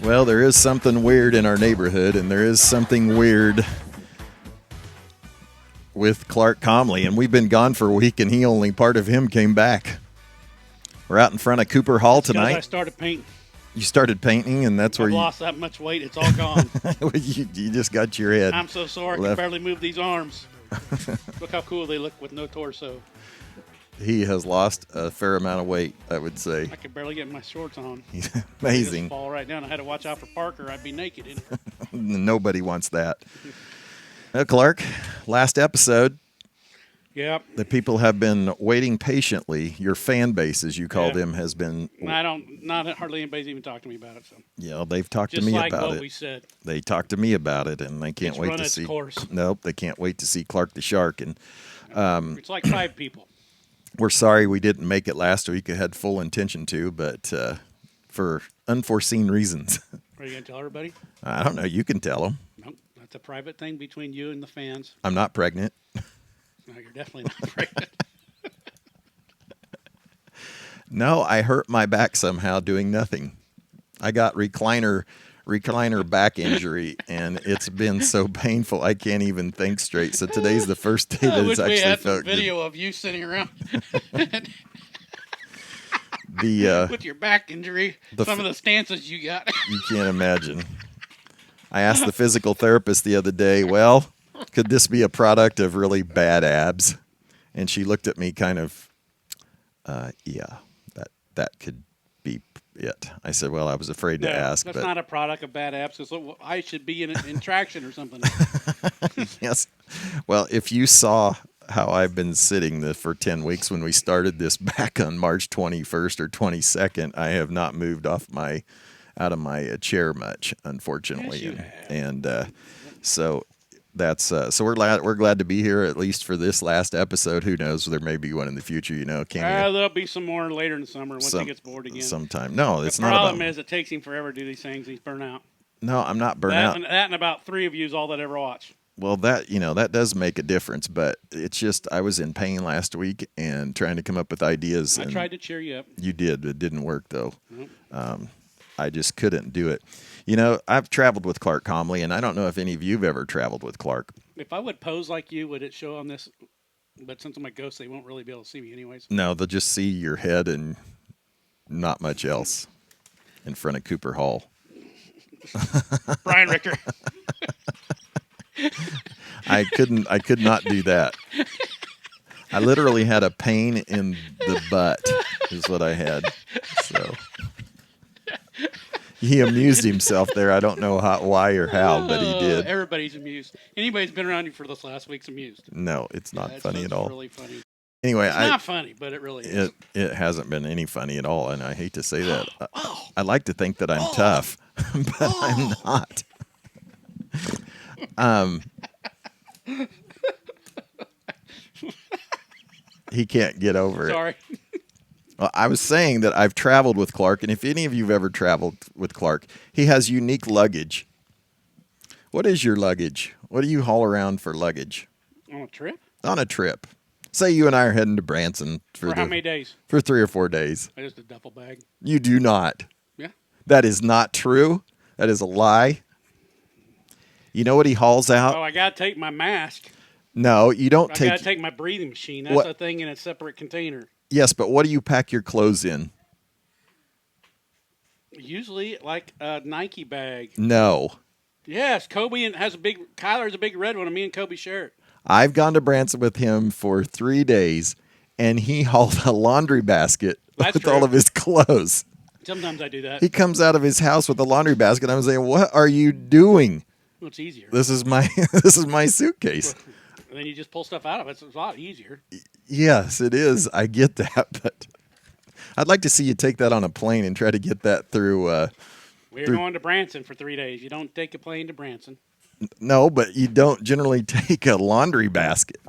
Well, there is something weird in our neighborhood, and there is something weird with Clark Comley, and we've been gone for a week, and part of him came back. We're out in front of Cooper Hall tonight. I started painting. You started painting, and that's where I've lost that much weight. It's all gone. you just got your head. I'm so sore. I can barely move these arms. Look how cool they look with no torso. He has lost a fair amount of weight, I would say. I could barely get my shorts on. He's amazing. Just fall right down. I had to watch out for Parker. I'd be naked in it. Nobody wants that. Clark, last episode. Yep. The people have been waiting patiently. Your fan base, as you called him, has been. Not hardly anybody's even talked to me about it. So. Yeah, they've talked to me like about what it. We said. They talked to me about it, and they can't wait to see. Course. Nope, they can't wait to see Clark the Shark. And it's like 5 people. We're sorry we didn't make it last week. I had full intention to, but for unforeseen reasons. Are you going to tell everybody? I don't know. You can tell them. Nope, that's a private thing between you and the fans. I'm not pregnant. No, you're definitely not pregnant. No, I hurt my back somehow doing nothing. I got recliner back injury, and it's been so painful I can't even think straight. So today's the first day that it's actually felt good. We had some video of you sitting around with your back injury. Some of the stances you got. You can't imagine. I asked the physical therapist the other day, well, could this be a product of really bad abs? And she looked at me kind of, yeah, that could be it. I said, well, I was afraid to ask. That's not a product of bad abs. I should be in traction or something. Yes. Well, if you saw how I've been sitting for 10 weeks when we started this back on March 21st or 22nd, I have not moved out of my chair much, unfortunately. Yes, so that's so we're glad to be here, at least for this last episode. Who knows? There may be one in the future. There'll be some more later in the summer once he gets bored again. Sometime. No, it's not. The problem is it takes him forever to do these things. He's burnt out. No, I'm not burnt out. That and about 3 of you is all that ever watch. Well, that does make a difference, but it's just I was in pain last week and trying to come up with ideas. I tried to cheer you up. You did. It didn't work though. Nope. I just couldn't do it. I've traveled with Clark Comley, and I don't know if any of you have ever traveled with Clark. If I would pose like you, would it show on this? But since I'm a ghost, they won't really be able to see me anyways. No, they'll just see your head and not much else in front of Cooper Hall. Brian Ricker. I could not do that. I literally had a pain in the butt is what I had. So he amused himself there. I don't know why or how, but he did. Everybody's amused. Anybody's been around you for this last week's amused. No, it's not funny at all. It's really funny. Anyway, it's not funny, but it really is. It hasn't been any funny at all, and I hate to say that. I like to think that I'm tough, but I'm not. He can't get over it. Sorry. Well, I was saying that I've traveled with Clark, and if any of you have ever traveled with Clark, he has unique luggage. What is your luggage? What do you haul around for luggage? On a trip? On a trip. Say you and I are heading to Branson. For how many days? For 3 or 4 days. Just a duffel bag. You do not. Yeah. That is not true. That is a lie. You know what he hauls out? Oh, I got to take my mask. No, you don't I got to take my breathing machine. That's a thing in a separate container. Yes, but what do you pack your clothes in? Usually like a Nike bag. No. Yes, Kyler's a big red one, and me and Kobe share it. I've gone to Branson with him for 3 days, and he hauled a laundry basket with all of his clothes. Sometimes I do that. He comes out of his house with a laundry basket. I'm saying, what are you doing? Well, it's easier. This is my suitcase. And then you just pull stuff out of it. It's a lot easier. Yes, it is. I get that, but I'd like to see you take that on a plane and try to get that through. We're going to Branson for 3 days. You don't take a plane to Branson. No, but you don't generally take a laundry basket.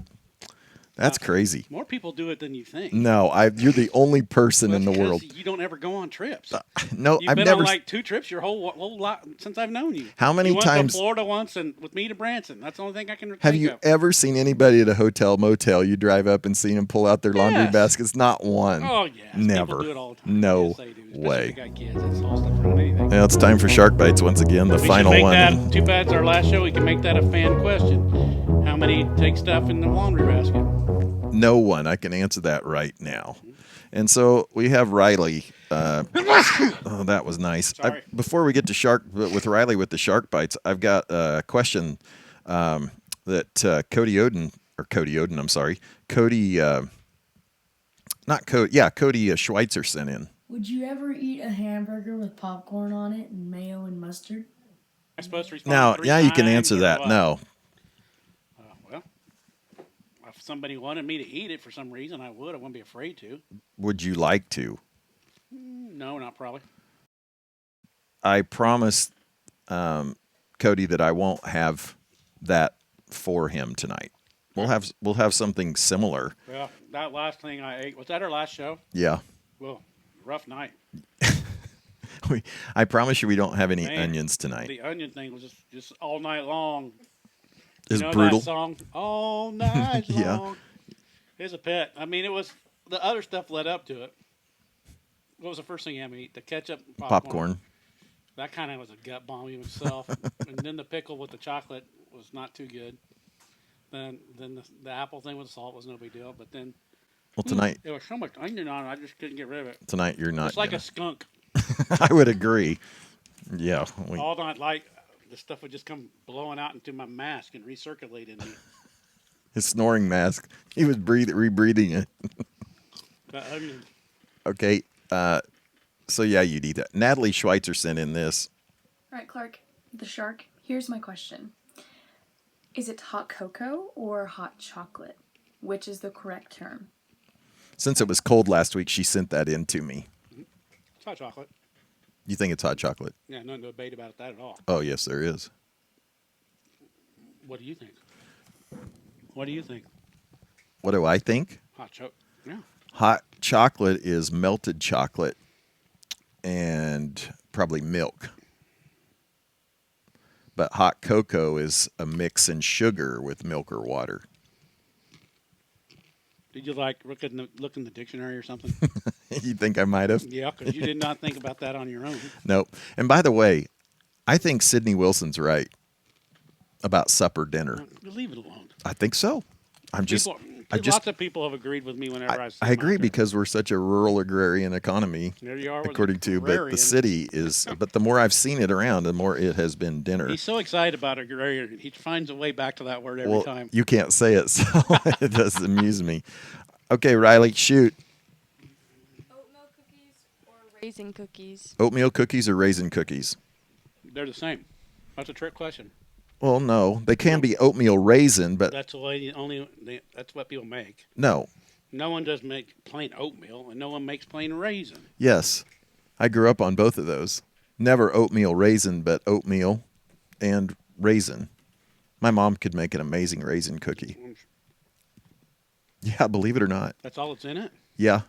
That's crazy. More people do it than you think. No, you're the only person Well, in that's the world. because you don't ever go on trips. No, You've I've been never. on like 2 trips your whole lot since I've known you. How many you went times to Florida once and with me to Branson. That's the only thing I can have think you of. ever seen anybody at a hotel motel? You drive up and see them pull out their laundry Yes. baskets? Not one. Oh yes, Never. people do it all the time. No Yes, they do. Especially way. if they got kids. It's all stuff around anything. Well, it's time for Shark Bites once again, the We should final make one. that. Too bad it's our last show. We can make that a fan question. How many take stuff in the laundry basket? No one. I can answer that right now. And so we have Riley. Oh, that was nice. Sorry. Before we get to with Riley with the Shark Bites, I've got a question that Cody Oden, I'm sorry. Cody, not Cody, yeah, Cody Schweitzer sent in. Would you ever eat a hamburger with popcorn on it and mayo and mustard? Am I supposed to respond Now, 3 yeah, you can times answer or that. what? No. Well, if somebody wanted me to eat it for some reason, I would. I wouldn't be afraid to. Would you like to? No, not probably. I promise Cody that I won't have that for him tonight. We'll have something similar. Well, that last thing I ate, was that our last show? Yeah. Well, rough night. I promise you we don't have any Man, onions tonight. The onion thing was just all night long. It's you know brutal. That song, all night Yeah. long. It's a pet. I mean, it was the other stuff led up to it. What was the first thing you had me eat? The ketchup Popcorn. That kind of was a gut bomb in itself. And then the pickle with the chocolate was not too good. Then the apple thing with the salt was no big deal. But then Well, tonight there was so much onion on it, I just couldn't get rid of it. tonight you're not. It's like a skunk. I would agree. Yeah. All night, like the stuff would just come blowing out into my mask and recirculate in me. His snoring mask. He was rebreathing it. The onion. Okay. So yeah, you'd eat that. Natalie Schweitzer sent in this. All right, Clark, the shark. Here's my question. Is it hot cocoa or hot chocolate? Which is the correct term? Since it was cold last week, she sent that in to me. It's hot chocolate. You think it's hot chocolate? Yeah, no debate about that at all. Oh, yes, there is. What do you think? What do you think? What do I think? Hot chocolate. Yeah. Hot chocolate is melted chocolate and probably milk. But hot cocoa is a mix in sugar with milk or water. Did you like look in the dictionary or something? You think I might have? Yeah, because you did not think about that on your own. Nope. And by the way, I think Sydney Wilson's right about supper dinner. Leave it alone. I think so. Lots of people have agreed with me whenever I say I agree mine. because we're such a rural agrarian economy. There you are with According a to, but agrarian. the city is. But the more I've seen it around, the more it has been dinner. He's so excited about agrarian. He finds a way back to that word every time. You can't say it, so it does amuse me. Okay, Riley, shoot. Oatmeal cookies or raisin cookies? Oatmeal cookies or raisin cookies? They're the same. That's a trick question. Well, no, they can be oatmeal raisin, but That's the way that's what people make. no. No one does make plain oatmeal, and no one makes plain raisin. Yes, I grew up on both of those. Never oatmeal raisin, but oatmeal and raisin. My mom could make an amazing raisin cookie. Yeah, believe it or not. That's all that's in it? Yeah,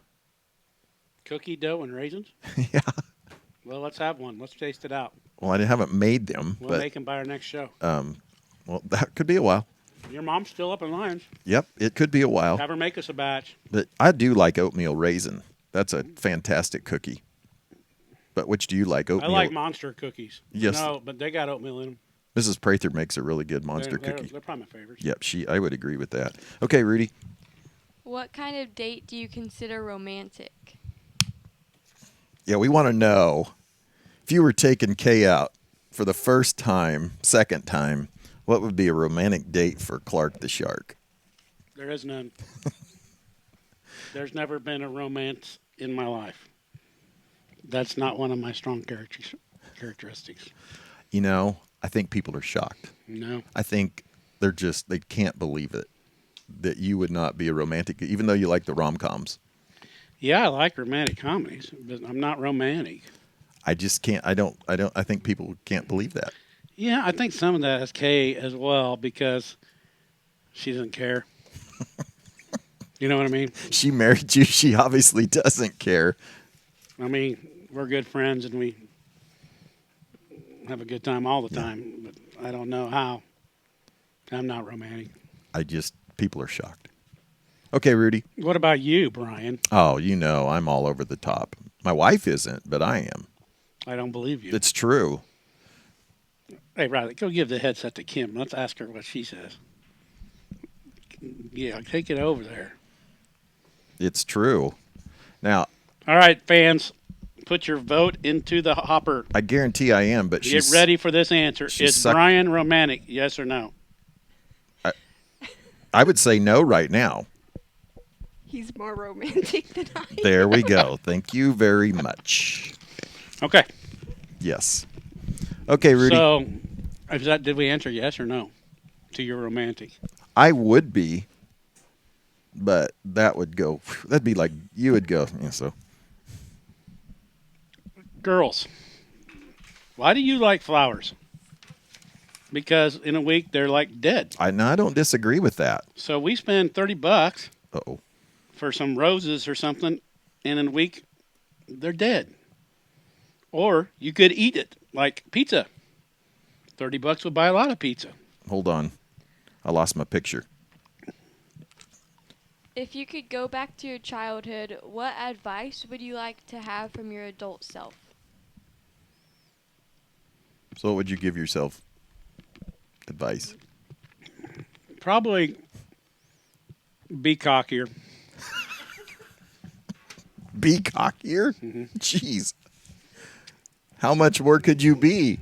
Cookie dough and raisins? yeah. Well, let's have one. Let's taste it out. Well, I haven't made them, We'll but make them by our next show. well, that could be a while. Your mom's still up in Lions. Yep, it could be a while. Have her make us a batch. But I do like oatmeal raisin. That's a fantastic cookie. But which do you like? Oatmeal. I like Monster cookies. Yes. No, but they got oatmeal in them. Mrs. Prather makes a really good monster cookie. They're probably my favorites. Yep, I would agree with that. Okay, Rudy. What kind of date do you consider romantic? Yeah, we want to know if you were taking Kay out for the first time, second time, what would be a romantic date for Clark the Shark? There is none. There's never been a romance in my life. That's not one of my strong characteristics. You know, I think people are shocked. No. I think they can't believe it that you would not be a romantic, even though you like the rom-coms. Yeah, I like romantic comedies, but I'm not romantic. I just can't. I think people can't believe that. Yeah, I think some of that is Kay as well because she doesn't care. You know what I mean? She married you. She obviously doesn't care. I mean, we're good friends and we have a good time all the Yeah. time, but I don't know how. I'm not romantic. People are shocked. Okay, Rudy. What about you, Brian? Oh, I'm all over the top. My wife isn't, but I am. I don't believe you. It's true. Hey, Riley, go give the headset to Kim. Let's ask her what she says. Yeah, take it over there. It's true. Now, All right, fans, put your vote into the hopper. I guarantee I am, but Get ready for this answer. she's Is Brian romantic? Yes or no? I would say no right now. He's more romantic than I am. There we go. Thank you very much. Okay. Yes. Okay, Rudy. So, did we answer yes or no to your romantic? I would be, but that'd be like you would go. Yeah, so Girls, why do you like flowers? Because in a week they're like dead. I don't disagree with that. So we spend $30 Uh-oh. for some roses or something, and in a week they're dead. Or you could eat it like pizza. $30 would buy a lot of pizza. Hold on. I lost my picture. If you could go back to your childhood, what advice would you like to have from your adult self? So what would you give yourself advice? Probably be cockier. Be cockier? Mm-hmm. Jeez. How much more could you be?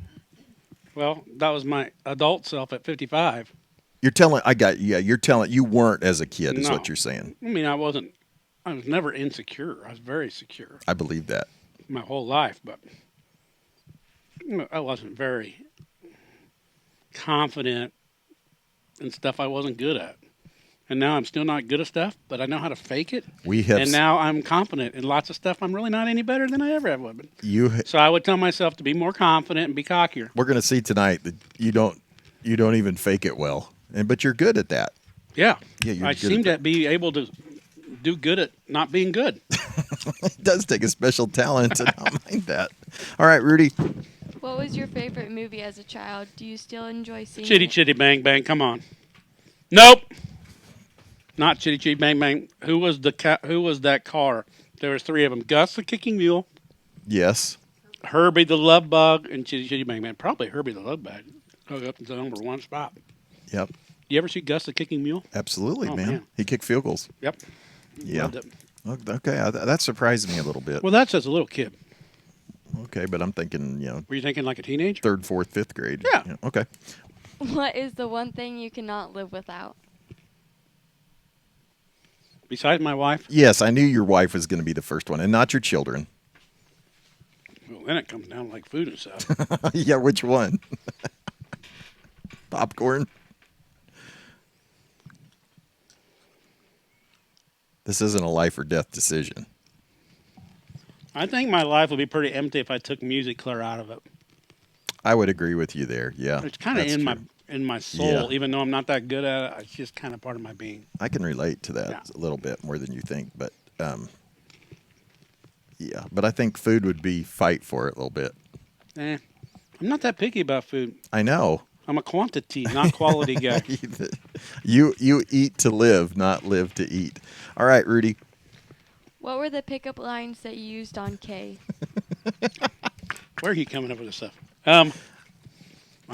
Well, that was my adult self at 55. You're telling you weren't as a kid is No. what you're saying. I mean, I was never insecure. I was very secure I believe that. my whole life, but I wasn't very confident in stuff I wasn't good at. And now I'm still not good at stuff, but I know how to fake it. And now I'm confident in lots of stuff I'm really not any better than I ever have been. So I would tell myself to be more confident and be cockier. We're going to see tonight that you don't even fake it well. But you're good at that. Yeah. You're I good seem at to be able to do good at not being good. It does take a special talent to not mind that. All right, Rudy. What was your favorite movie as a child? Do you still enjoy seeing Chitty it? Chitty Bang Bang, come on. Nope. Not Chitty Chitty Bang Bang. Who was that car? There was three of them. Gus the Kicking Mule, Yes. Herbie the Love Bug, and Chitty Chitty Bang Bang. Probably Herbie the Love Bug. Go up to the number one spot. Yep. You ever see Gus the Kicking Mule? Absolutely, Oh, man. man. He kicked field goals. Yep. Yeah. Loved it. Okay, that surprised me a little bit. Well, that's as a little kid. Okay, but I'm thinking, Were you thinking like a teenager? third, fourth, fifth grade. Yeah. Okay. What is the one thing you cannot live without? Besides my wife? Yes, I knew your wife was going to be the first one, and not your children. Well, then it comes down like food and stuff. Yeah, which one? Popcorn. This isn't a life or death decision. I think my life would be pretty empty if I took music clear out of it. I would agree with you there. Yeah, It's kind of that's in true. my soul, Yeah. even though I'm not that good at it. It's just kind of part of my being. I can relate to that Yeah. a little bit more than you think, but yeah. But I think food would be fight for it a little bit. I'm not that picky about food. I know. I'm a quantity, not quality guy. You eat to live, not live to eat. All right, Rudy. What were the pickup lines that you used on Kay? Where are you coming up with this stuff? I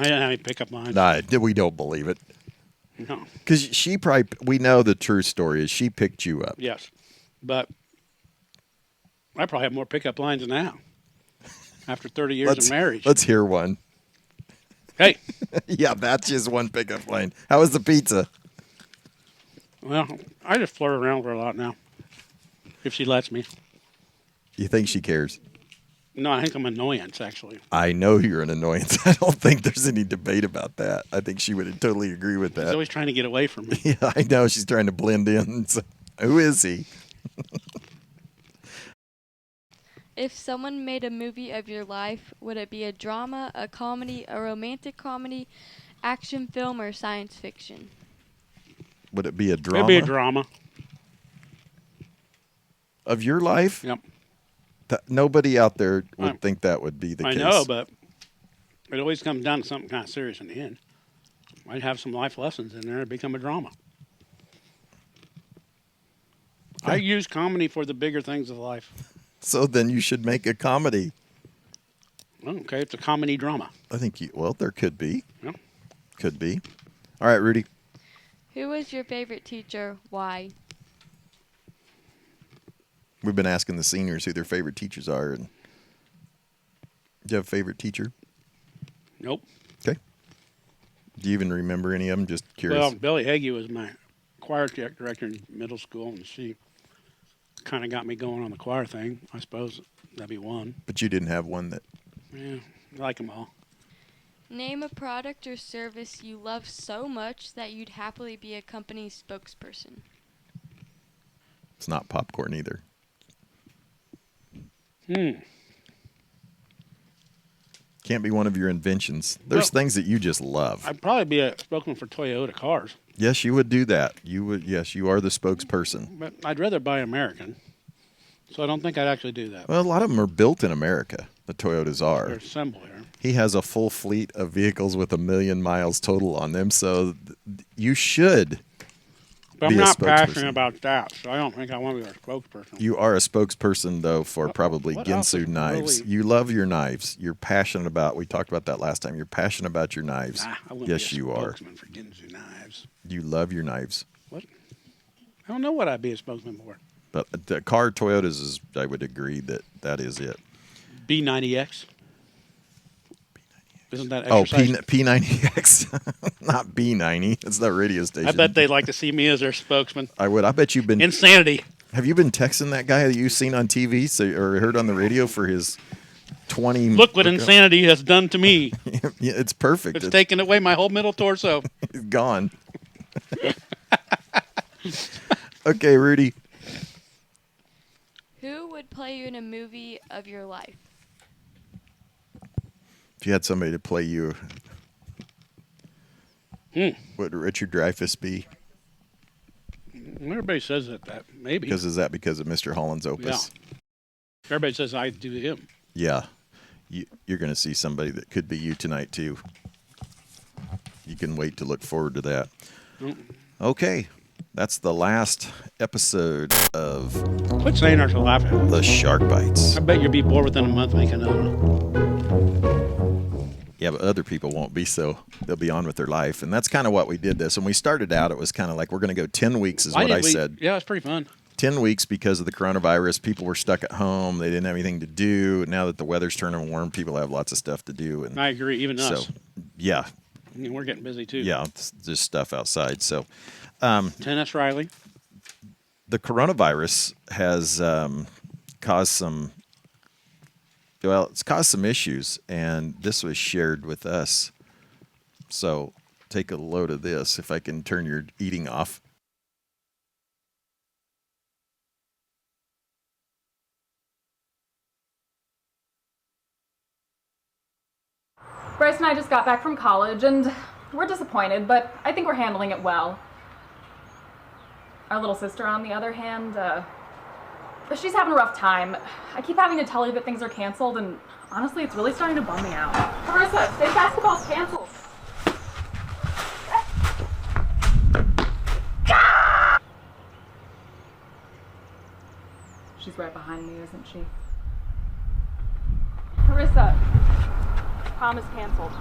didn't have any pickup lines. Nah, we don't believe it. No. Because we know the true story is she picked you up. Yes. But I probably have more pickup lines now after 30 years of marriage. Let's hear one. Hey, Yeah, that's just one pickup line. How was the pizza? well, I just flirt around with her a lot now, if she lets me. You think she cares? No, I think I'm an annoyance, actually. I know you're an annoyance. I don't think there's any debate about that. I think she would totally agree with She's that. always trying to get away from me. Yeah, I know. She's trying to blend in. So, who is he? If someone made a movie of your life, would it be a drama, a comedy, a romantic comedy, action film, or science fiction? Would it be a drama? It'd be a drama. Of your life? Yep. Nobody out there would think that would be the case. I know, but it always comes down to something kind of serious in the end. Might have some life lessons in there and become a drama. I use comedy for the bigger things of life. So then you should make a comedy. Okay, it's a comedy drama. I think there could be. Yep. Could be. All right, Rudy. Who was your favorite teacher? Why? We've been asking the seniors who their favorite teachers are. And do you have a favorite teacher? Nope. Okay. Do you even remember any of them? Just curious. Well, Billy Hagee was my choir director in middle school, and she kind of got me going on the choir thing. I suppose that'd be one. But you didn't have one that... Yeah, I like them all. Name a product or service you love so much that you'd happily be a company spokesperson. It's not popcorn either. Can't be one of your inventions. There's things that you just love. I'd probably be a spokesman for Toyota cars. Yes, you would do that. You would. Yes, you are the spokesperson. But I'd rather buy American, so I don't think I'd actually do that. Well, a lot of them are built in America. The Toyotas are. They're assembled here. He has a full fleet of vehicles with 1 million miles total on them, so you should. But I'm not passionate about that, so I don't think I want to be a spokesperson. You are a spokesperson, though, for probably Ginsu knives. Really... You love your knives. You're passionate about. We talked about that last time. You're passionate about your knives. I wouldn't yes, be a you are. Spokesman for Ginsu knives. You love your knives. What? I don't know what I'd be a spokesman for. But the car Toyotas is. I would agree that is it. B90X. Isn't that exercise? Oh, P90X, not B90. It's that radio station. I bet they'd like to see me as their spokesman. I would. I bet you've been insanity. Have you been texting that guy that you've seen on TV or heard on the radio for his 20? Look what insanity has done to me. Yeah, it's perfect. It's taken away my whole middle torso. It's gone. Okay, Rudy. Who would play you in a movie of your life? If you had somebody to play you, would Richard Dreyfuss be? Everybody says that maybe. Because of Mr. Holland's Opus? Yeah. Everybody says I do him. Yeah. You're going to see somebody that could be you tonight, too. You can wait to look forward to that. Okay. That's the last episode of... Quit saying there's a laugh at The Shark Bites. I bet you'll be bored within a month making another one. Yeah, but other people won't be, so they'll be on with their life. And that's kind of what we did this. When we started out, it was kind of like we're going to go 10 weeks is what I said. Yeah, it's pretty fun. 10 weeks because of the coronavirus. People were stuck at home. They didn't have anything to do. Now that the weather's turning warm, people have lots of stuff to do. And I agree, even us. So, yeah. I mean, we're getting busy, too. Yeah, it's just stuff outside. So, Tennis Riley. The coronavirus has caused some... Well, it's caused some issues, and this was shared with us. So take a load of this, if I can turn your eating off. Bryce and I just got back from college, and we're disappointed, but I think we're handling it well. Our little sister, on the other hand, she's having a rough time. I keep having to tell her that things are canceled, and honestly, it's really starting to bum me out. Carissa, state basketball's canceled. She's right behind me, isn't she? Carissa, prom is canceled.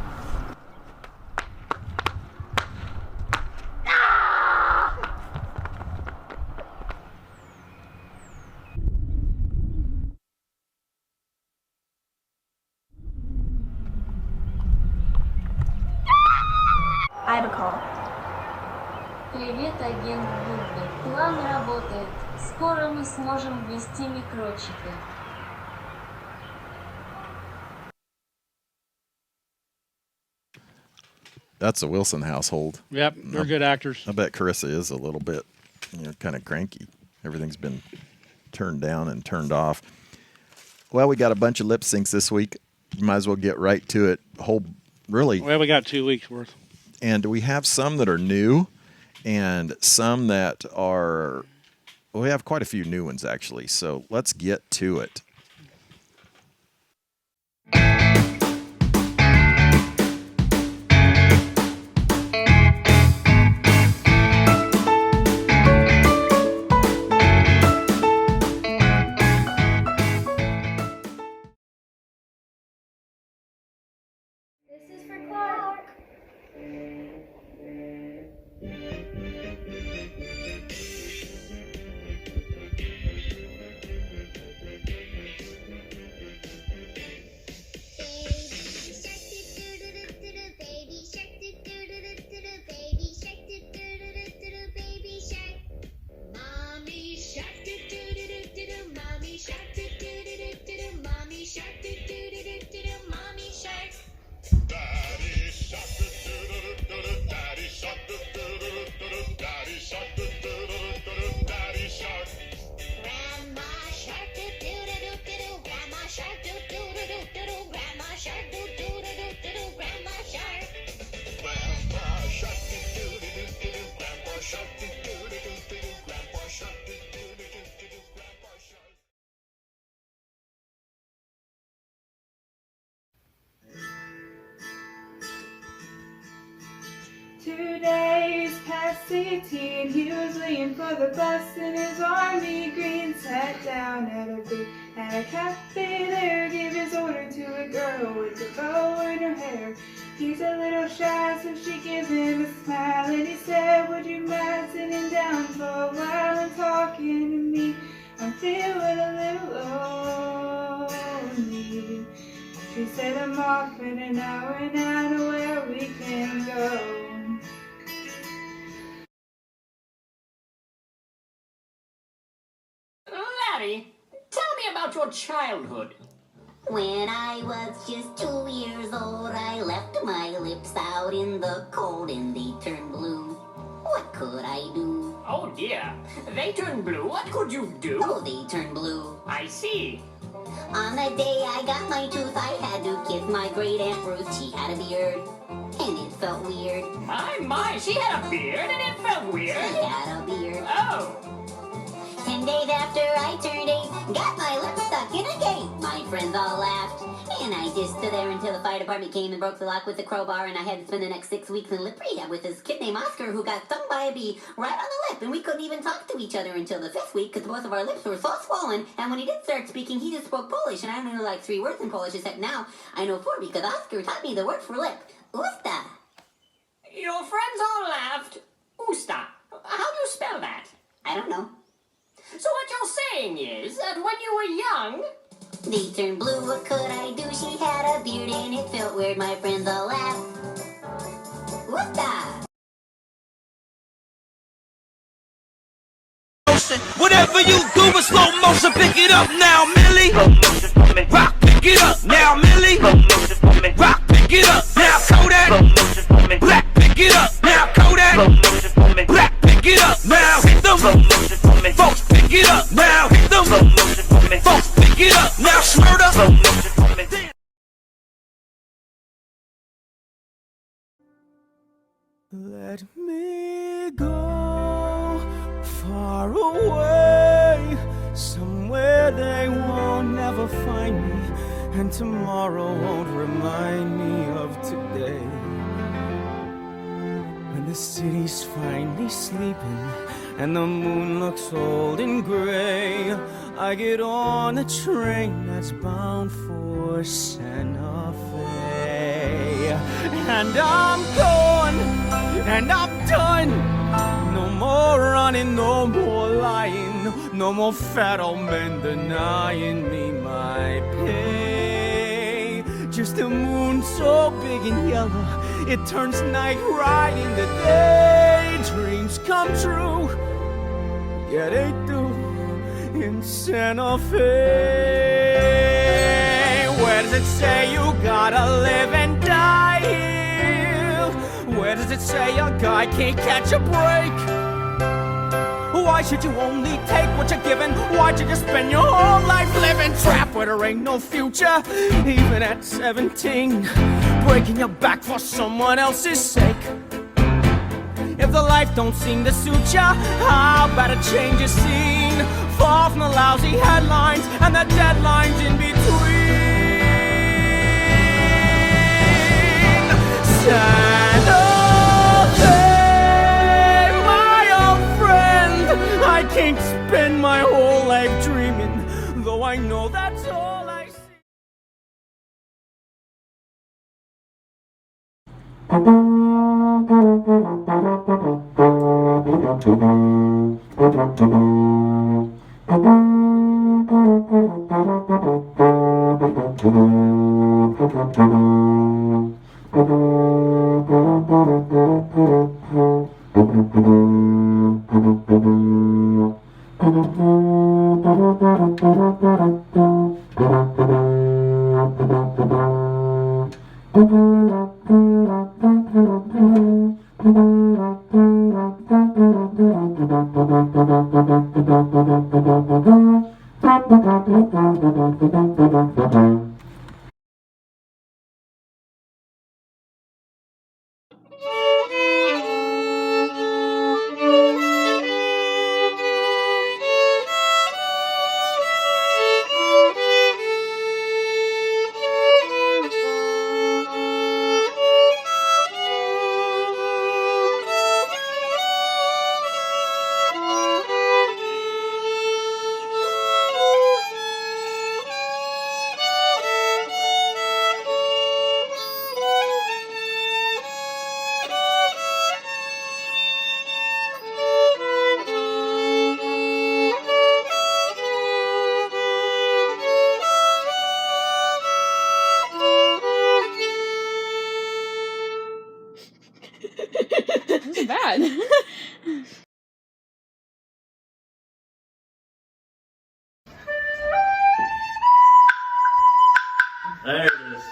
I have a call. Привет, агент Гугл. План работает. Скоро мы сможем ввести микрочипы. That's a Wilson household. Yep, they're good actors. I bet Carissa is a little bit, kind of cranky. Everything's been turned down and turned off. Well, we got a bunch of lip syncs this week. You might as well get right to it. Really. Well, we got 2 weeks worth. And we have some that are new and some that are we have quite a few new ones, actually. So let's get to it. This is for Clark. Today's past 18, he was waiting for the bus in his army green. Sat down at a cafe there, gave his order to a girl with a bow in her hair. He's a little shy, so she gives him a smile, and he said, would you mind sitting down for a while and talking to me? I'm feeling a little lonely. She said, I'm off in an hour and I know where we can go. Laddie, tell me about your childhood. When I was just 2 years old, I left my lips out in the cold and they turned blue. What could I do? Oh dear, they turned blue. What could you do? Oh, they turned blue. I see. On the day I got my tooth, I had to kiss my great Aunt Ruth. She had a beard, and it felt weird. My, she had a beard and it felt weird. She had a beard. Oh. 10 days after I turned 8, got my lips stuck in a gate. My friends all laughed, and I just stood there until the fire department came and broke the lock with a crowbar, and I had to spend the next 6 weeks in lip rehab with this kid named Oscar who got stung by a bee right on the lip, and we couldn't even talk to each other until the 5th week because both of our lips were so swollen, and when he did start speaking, he just spoke Polish, and I only knew like 3 words in Polish, except now I know 4 because Oscar taught me the word for lip. Usta. Your friends all laughed. Usta. How do you spell that? I don't know. So what you're saying is that when you were young... They turned blue, what could I do? She had a beard and it felt weird, my friends all laughed. Whoop-da! Whatever you do in slow motion, pick it up now, Millie. Rock, pick it up now, Millie. Rock, pick it up now, Kodak. Black, pick it up now, Kodak. Black, pick it up now, hit them. Folks, pick it up now, hit them. Folks, pick it up now, Smurda. Let me go far away, somewhere they won't never find me, and tomorrow won't remind me of today. When the city's finally sleeping and the moon looks old and gray, I get on a train that's bound for Santa Fe, and I'm gone. And I'm done. No more running, no more lying, no more fat old men denying me my pay. Just a moon so big and yellow, it turns night right into day. Dreams come true, yeah they do, in Santa Fe. Where does it say you gotta live and die here? Where does it say a guy can't catch a break? Why should you only take what you're given? Why'd you just spend your whole life living trapped where there ain't no future? Even at 17, breaking your back for someone else's sake. If the life don't seem to suit ya, how about a change of scene? Far from the lousy headlines and the deadlines in between. Santa Fe, my old friend, I can't spend my whole life dreaming, though I know that's all I see. This is bad. There it is.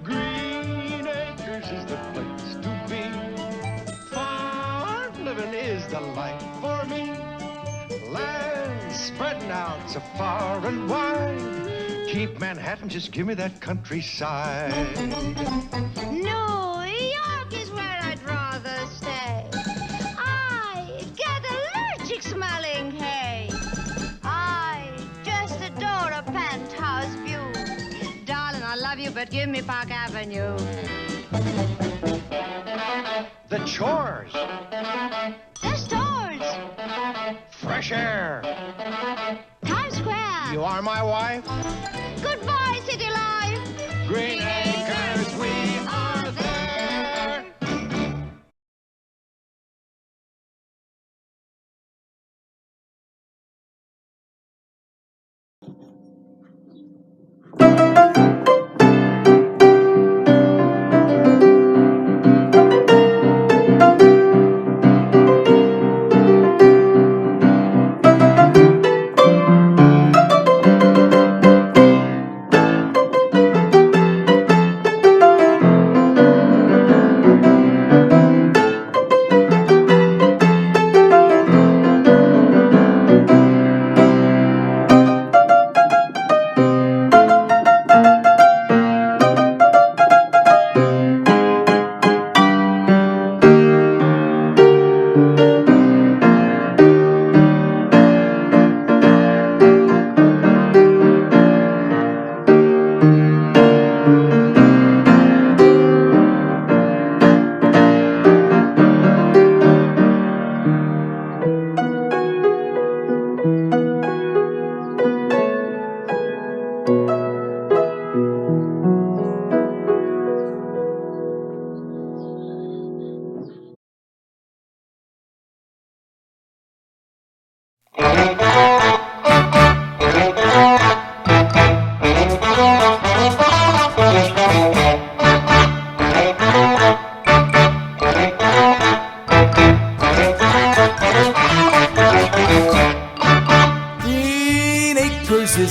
Green Acres is the place to be. Farm living is the life for me. Land spreading out so far and wide. Keep Manhattan, just give me that countryside. New York is where I'd rather stay. I get allergic smelling hay. I just adore a penthouse view. Darling, I love you, but give me Park Avenue. The chores. The stores. Fresh air. Times Square. You are my wife. Goodbye, city life. Green Acres, we are there.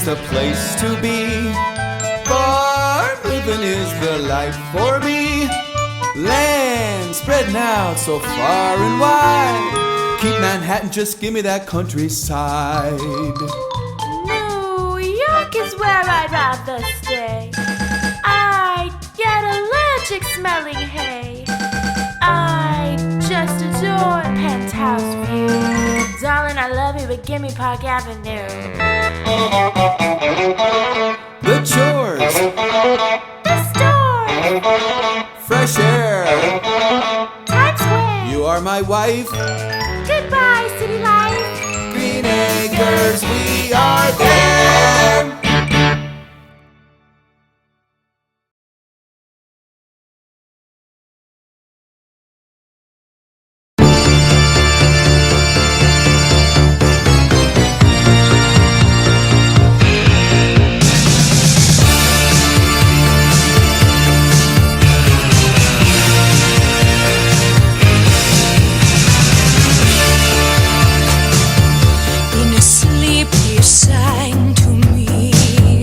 is the place to be. Farm living is the life for me. Land spreading out so far and wide. Keep Manhattan, just give me that countryside. New York is where I'd rather stay. I get allergic smelling hay. I just adore penthouse view. Darling, I love you, but give me Park Avenue. The chores, the store, fresh air, Times Square. You are my wife. Goodbye, city life. Green Acres, we are there. Sang to me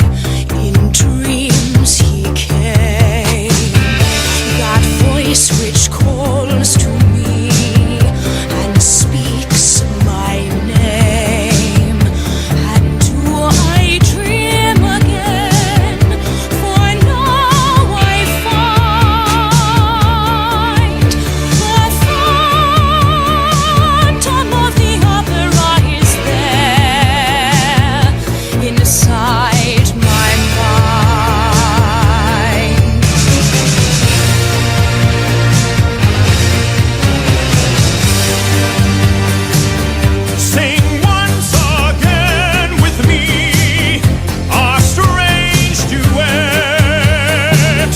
in dreams he came. That voice which calls to me and speaks my name. And do I dream again? For now I find the phantom of the opera is there inside my mind. Sing once again with me our strange duet.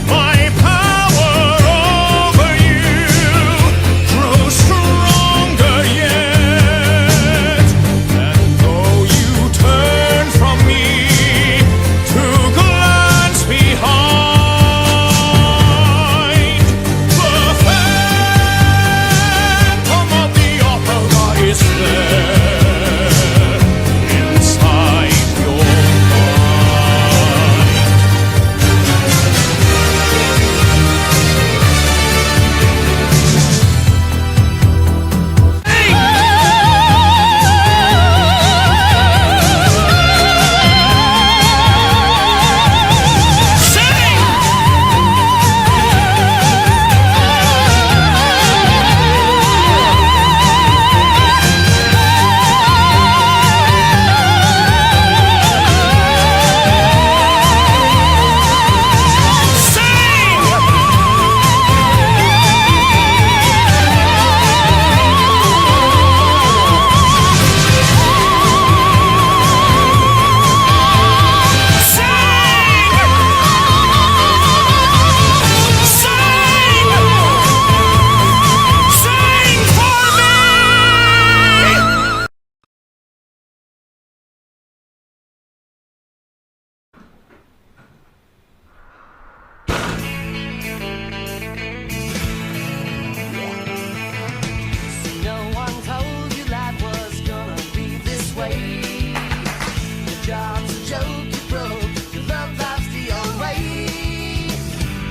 My power over you grows stronger yet. And though you turn from me to glance behind, the phantom of the opera is there inside your mind. No one told you life was gonna be this way. Your job's a joke, you broke. Your love life's the old way.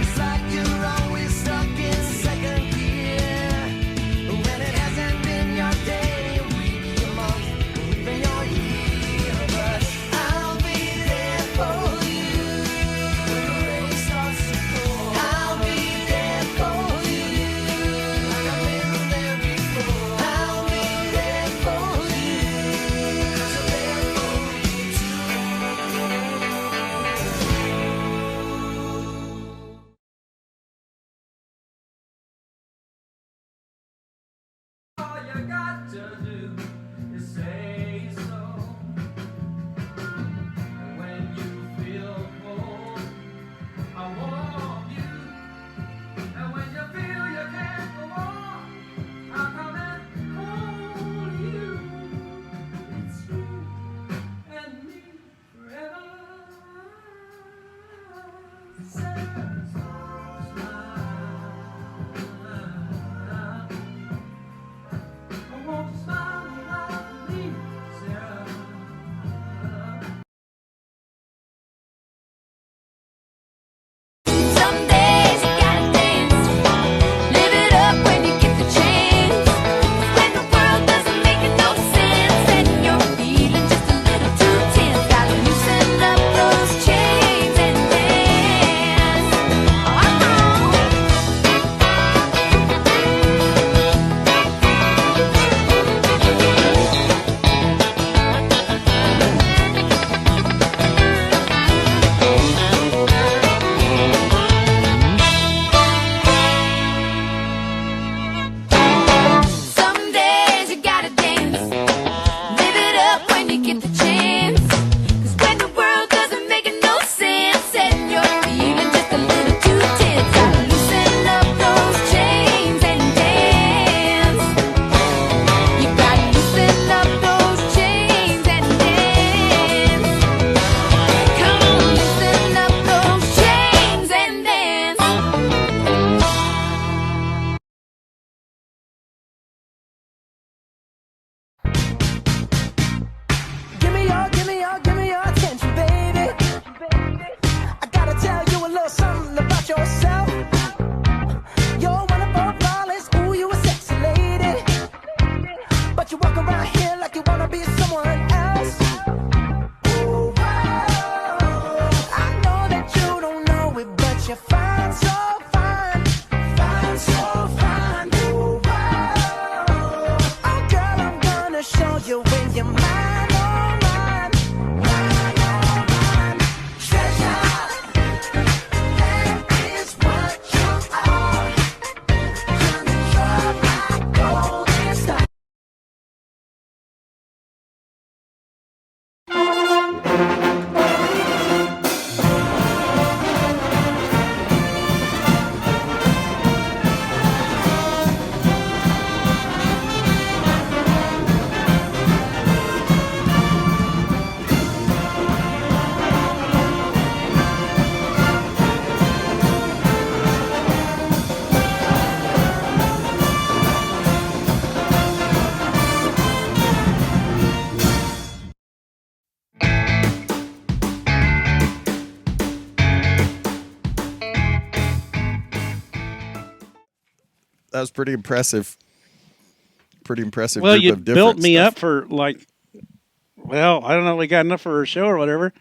It's like you're always stuck in second gear when it hasn't been your day, your week, your month, or even your year. But I'll be there for you when the rain starts to pour. I'll be there for you like I've been there before. I'll be there for you 'cause I'm there for you too. All you got to do is say so. And when you feel cold, I warm you. And when you feel you can't go on, I'll come and hold you. It's you and me forever. I want to smile. was pretty impressive. Pretty impressive. Well, group you of different built me stuff. up for well, I don't know, we got enough for a show or whatever,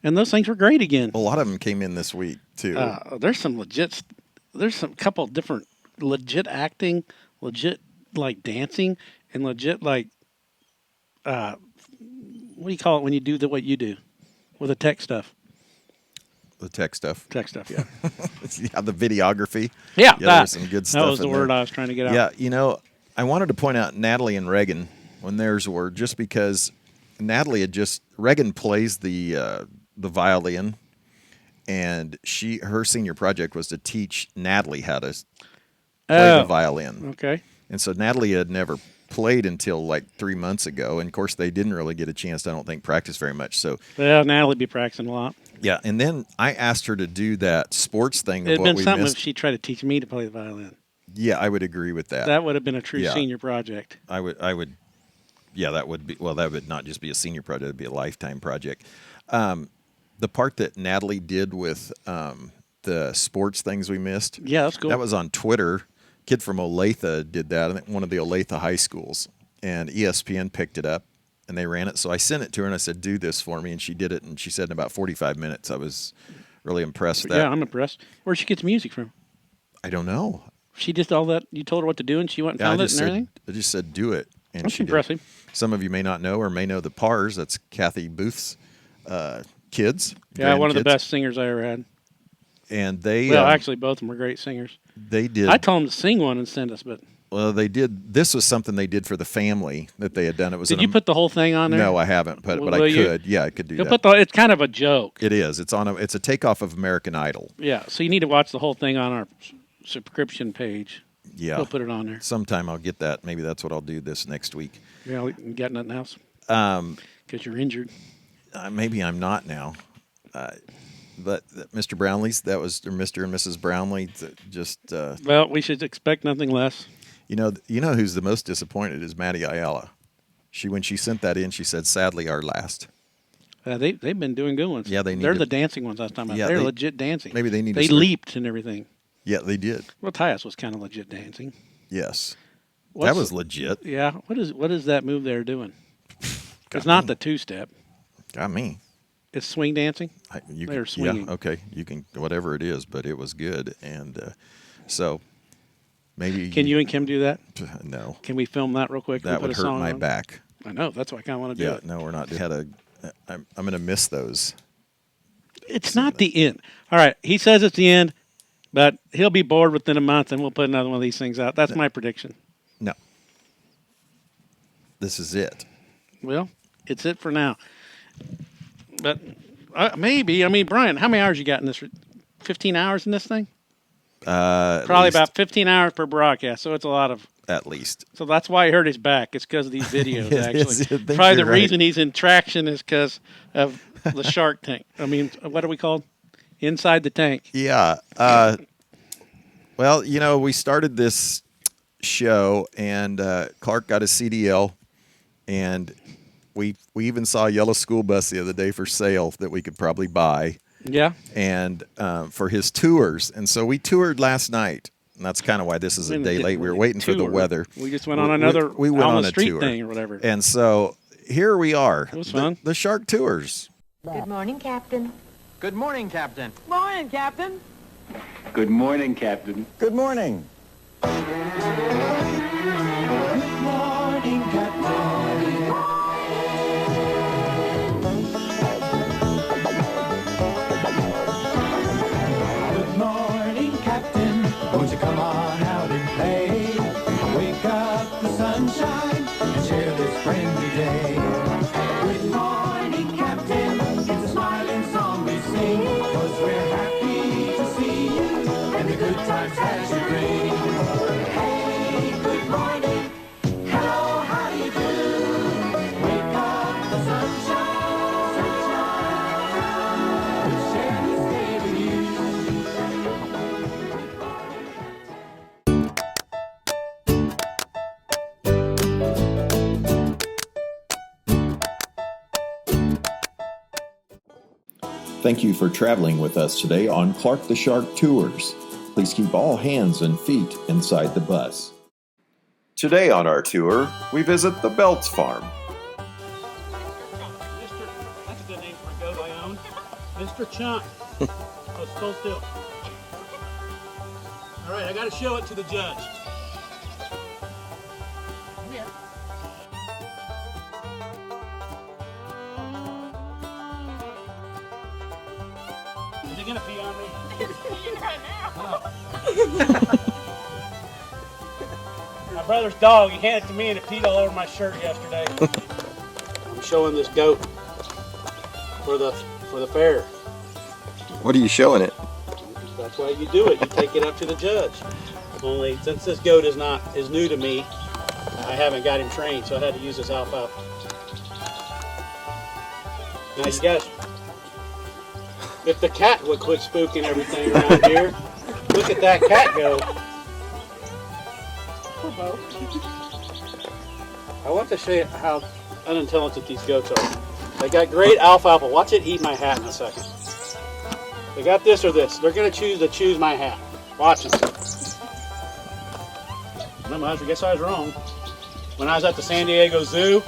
and those things were great again. A lot of them came in this week too. There's some legit. There's some couple different legit acting, legit like dancing, and legit like what do you call it when you do what you do with the tech stuff? The tech stuff. Tech stuff, yeah. Yeah, the videography. Yeah, there's some good stuff. That was the in word there. I was trying to get out. Yeah, you know, I wanted to point out Natalie and Reagan when theirs were, just because Natalie had Reagan plays the violin, and her senior project was to teach Natalie how to play the violin. Okay. And so Natalie had never played until like 3 months ago, and of course they didn't really get a chance, I don't think, practice very much. So Natalie be practicing a lot. Yeah, and then I asked her to do that sports thing. It'd of been what we something missed. if she tried to teach me to play the violin. Yeah, I would agree with that. That would have been a true senior project. I would. Yeah, that would be. Well, that would not just be a senior project; it would be a lifetime project. The part that Natalie did with the sports things we missed. Yeah, that's cool. That was on Twitter. Kid from Olathe did that, at one of the Olathe high schools, and ESPN picked it up and they ran it. So I sent it to her and I said, "Do this for me," and she did it. And she said in about 45 minutes. I was really impressed with that. Yeah, I'm impressed. Where'd she get the music from? I don't know. She just all that. You told her what to do, and she went and found it and everything. I just said, "Do it," and That's she impressive. did. Some of you may not know or may know the Pars. That's Kathy Booth's kids. Yeah, one of the grandkids. best singers I ever had. And they actually, both of them were great singers. They did. I told them to sing one and send us, but well, they did. This was something they did for the family that they had done. It was. Did you put the whole thing on there? No, I haven't. But I could. Yeah, I could do that. It's kind of a joke. It is. It's a takeoff of American Idol. Yeah, so you need to watch the whole thing on our subscription page. Yeah, we'll put it on there. Sometime I'll get that. Maybe that's what I'll do this next week. Yeah, you got nothing else? Because you're injured. Maybe I'm not now. But Mr. Brownlee's, that was Mr. and Mrs. Brownlee. Just well, we should expect nothing less. You know who's the most disappointed is Maddie Ayala. When she sent that in, she said, "Sadly, our last." They've been doing good ones. Yeah, they're the dancing ones I was talking about. Yeah, they're legit dancing. Maybe they need. They leaped and everything. Yeah, they did. Well, Tyus was kind of legit dancing. Yes, that was legit. Yeah. What is that move they're doing? It's not the two-step. Got me. It's swing dancing. They're swinging. Yeah, okay. You can whatever it is, but it was good, and so maybe. Can you and Kim do that? No. Can we film that real quick? That would hurt my back. I know. That's why I kind of want to do it. No, we're not. I'm going to miss those. It's not the end. All right. He says it's the end, but he'll be bored within a month, and we'll put another one of these things out. That's my prediction. No. This is it. Well, it's it for now. But maybe. I mean, Brian, how many hours you got in this? 15 hours in this thing? Probably about 15 hours per broadcast, so it's a lot of. At least. So that's why he hurt his back. It's because of these videos, actually. Yes, Probably the reason he's in traction is because of the shark tank. I mean, what are we called? Inside the tank. Yeah. Well, we started this show, and Clark got his CDL, and we even saw a yellow school bus the other day for sale that we could probably buy. Yeah. And for his tours. And so we toured last night. And that's kind of why this is a day late. We were waiting for the weather. We just went on another we went on the a street tour thing or whatever. And so here we are. It was fun. The Shark Tours. Good morning, Captain. Good morning, Captain. Morning, Captain. Good morning, Captain. Good morning. Won't you come on out and play? Wake up the sunshine and share this friendly day. Good morning, Captain. It's a smiling song we sing, 'cause we're happy to see you and the good times that you bring. Hey, good morning. Hello, how do you do? Wake up the sunshine. We'll share this day with you. Thank you for traveling with us today on Clark the Shark Tours. Please keep all hands and feet inside the bus. Today on our tour, we visit the Belts Farm. That's a good name for a goat I own. Mr. Chunk. Oh, hold still. All right, I got to show it to the judge. Come here. Is he going to pee on me? He's peeing right now. My brother's dog, he handed it to me and it peed all over my shirt yesterday. I'm showing this goat for the fair. What are you showing it? That's why you do it. You take it up to the judge. Only since this goat is new to me, I haven't got him trained, so I had to use this alfalfa. Now you guys, if the cat would quit spooking everything around here, look at that cat go. I want to show you how unintelligent these goats are. They got great alfalfa. Watch it eat my hat in a second. They got this or this. They're going to choose my hat. Watch them. I guess I was wrong. When I was at the San Diego Zoo,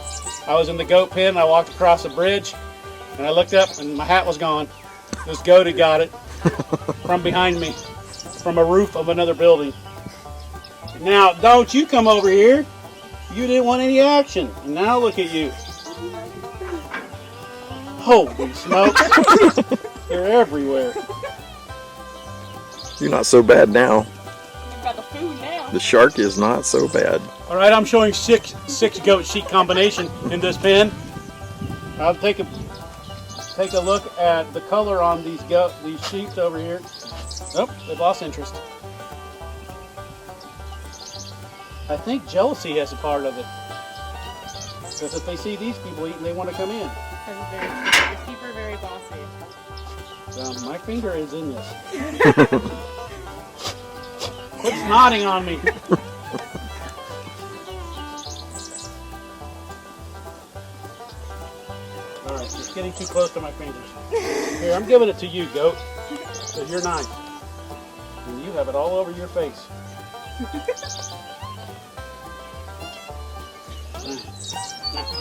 I was in the goat pen. I walked across the bridge, and I looked up, and my hat was gone. This goat had got it from behind me, from a roof of another building. Now, don't you come over here. You didn't want any action. And now look at you. Holy smokes. They're everywhere. You're not so bad now. You've got the food now. The shark is not so bad. All right, I'm showing six goat sheep combination in this pen. I'll take a look at the color on these sheep over here. Nope, they've lost interest. I think jealousy has a part of it. Because if they see these people eating, they want to come in. The sheep are very bossy. My finger is in this. Quit snotting on me. Alright, it's getting too close to my fingers. Here, I'm giving it to you, goat. Because you're nice. And you have it all over your face.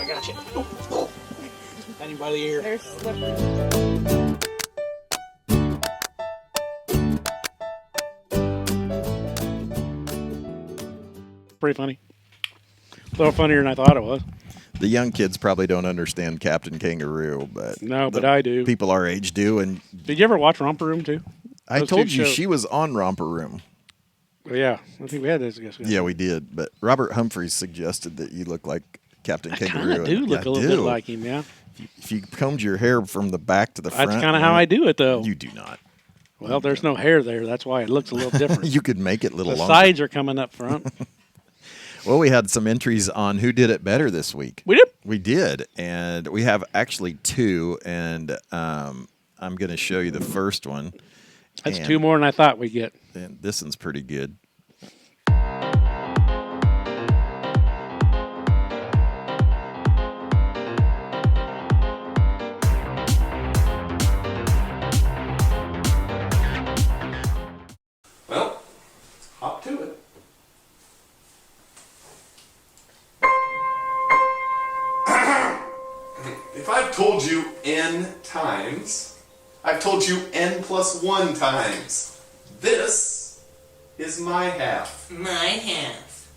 I got you. Got him by the ear. They're slippery. Pretty funny. A little funnier than I thought it was. The young kids probably don't understand Captain Kangaroo, but no, but I do. People our age do. And did you ever watch Romper Room too? I told you she was on Romper Room. Well, yeah, I think we had this. Yeah, we did. But Robert Humphreys suggested that you look like Captain Kangaroo. I kind of do look a little bit like him, yeah. If you combed your hair from the back to the front. That's kind of how I do it, though. You do not. Well, there's no hair there. That's why it looks a little different. You could make it a little longer. The sides are coming up front. Well, we had some entries on who did it better this week. We did? We did. And we have actually two. And I'm going to show you the first one. That's two more than I thought we'd get. And this one's pretty good. Well, hop to it. If I've told you n times, I've told you n plus 1 times. This is my half. My half.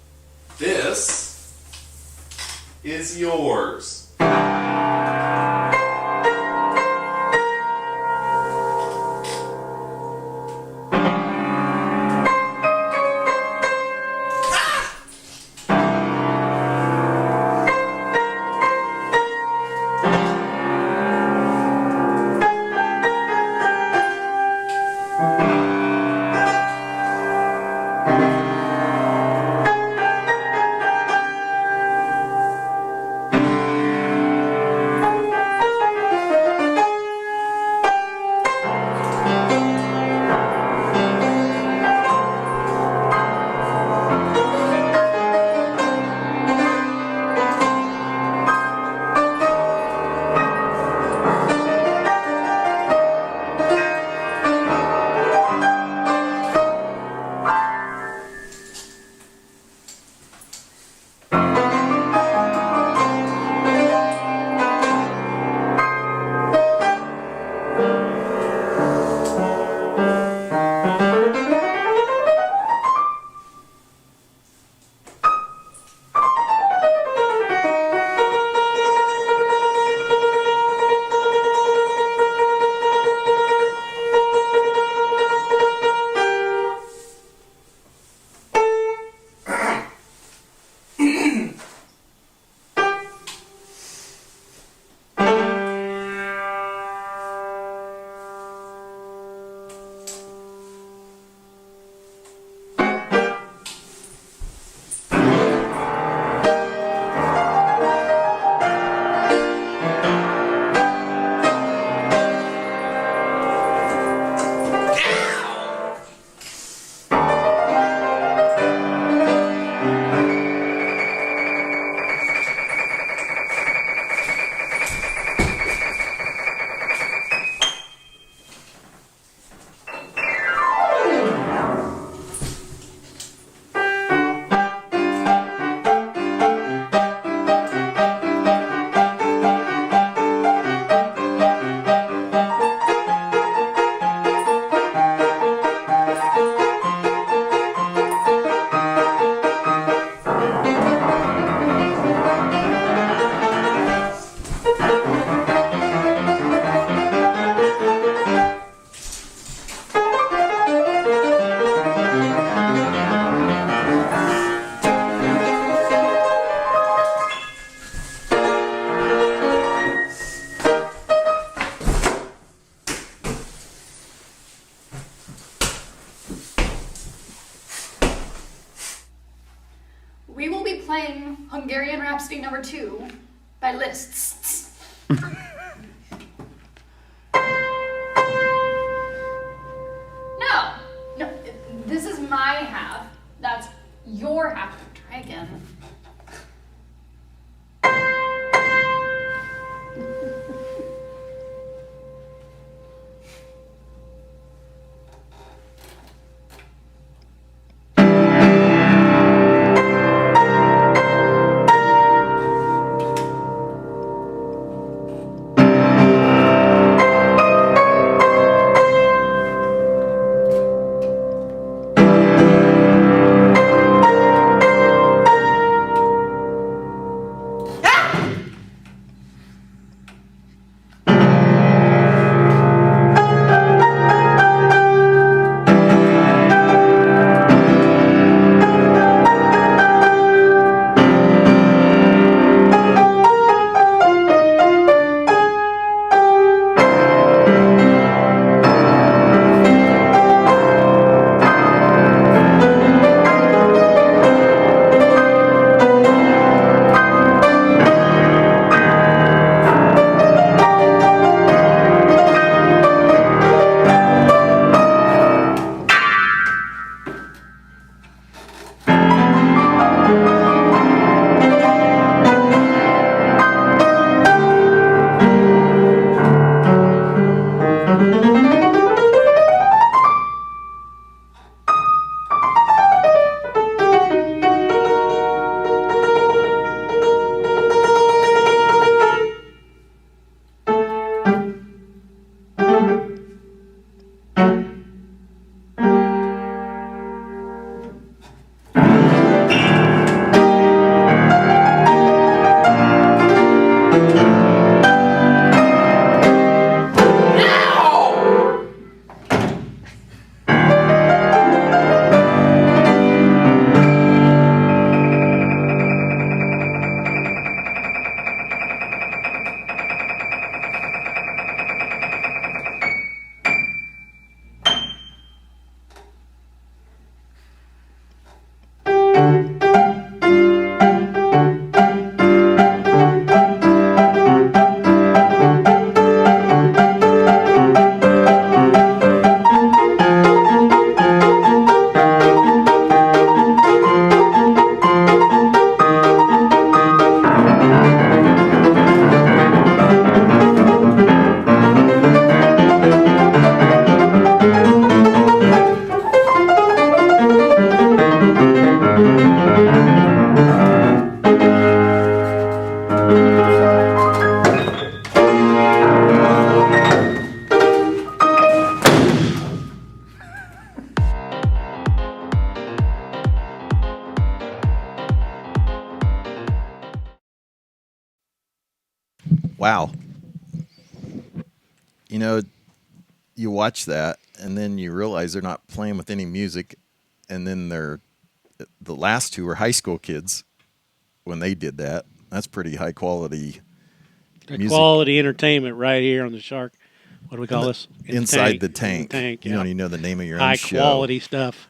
This is yours. playing Hungarian Rhapsody No. 2 by Liszt. No, this is my half. That's your half. Try again. Wow. You know, you watch that and then you realize they're not playing with any music, and then the last two were high school kids when they did that. That's pretty high quality music. Quality entertainment right here on the Shark. What do we call this? Inside the tank. You don't even know the name of your own high show. High quality stuff.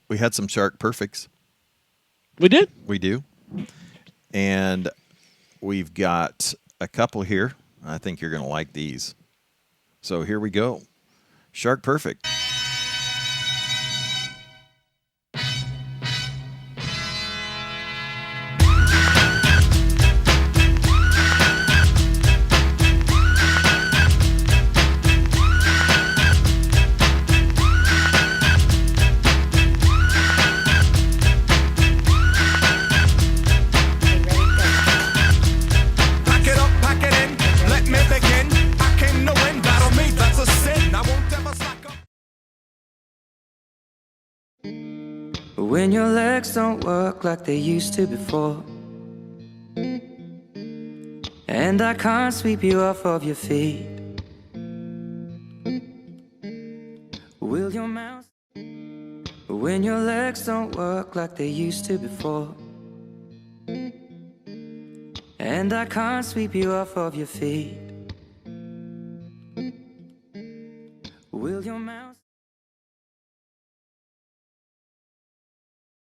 We had some Shark Perfects. We did? We do. And we've got a couple here. I think you're going to like these. So here we go. Shark Perfect. When your legs don't work like they used to before, and I can't sweep you off of your feet, will your mouth? When your legs don't work like they used to before, and I can't sweep you off of your feet, will your mouth?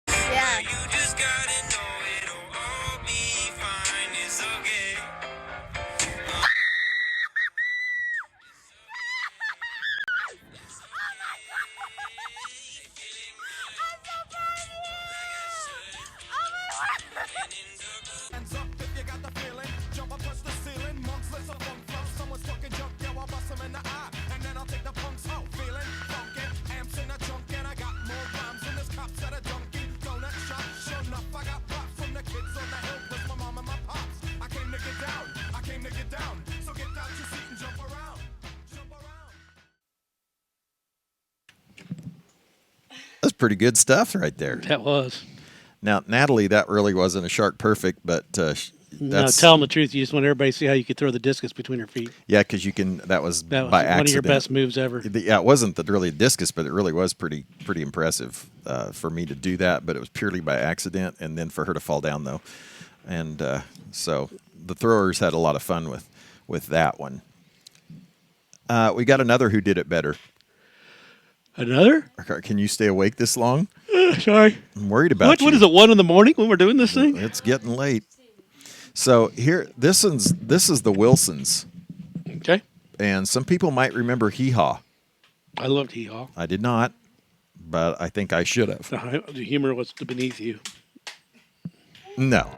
Yeah. You just gotta know That's pretty good stuff right there. That was. Now, Natalie, that really wasn't a shark perfect, but no, tell them the truth. You just want everybody to see how you could throw the discus between her feet. Yeah, because you can. That was by accident. One of your best moves ever. Yeah, it wasn't really a discus, but it really was pretty impressive for me to do that. But it was purely by accident, and then for her to fall down though, and so the throwers had a lot of fun with that one. We got another who did it better. Another? Can you stay awake this long? Sorry, I'm worried about you. What is it? 1 a.m. when we're doing this thing? It's getting late. So here, this is the Wilsons. Okay. And some people might remember Hee Haw. I loved Hee Haw. I did not, but I think I should have. The humor was beneath you. No.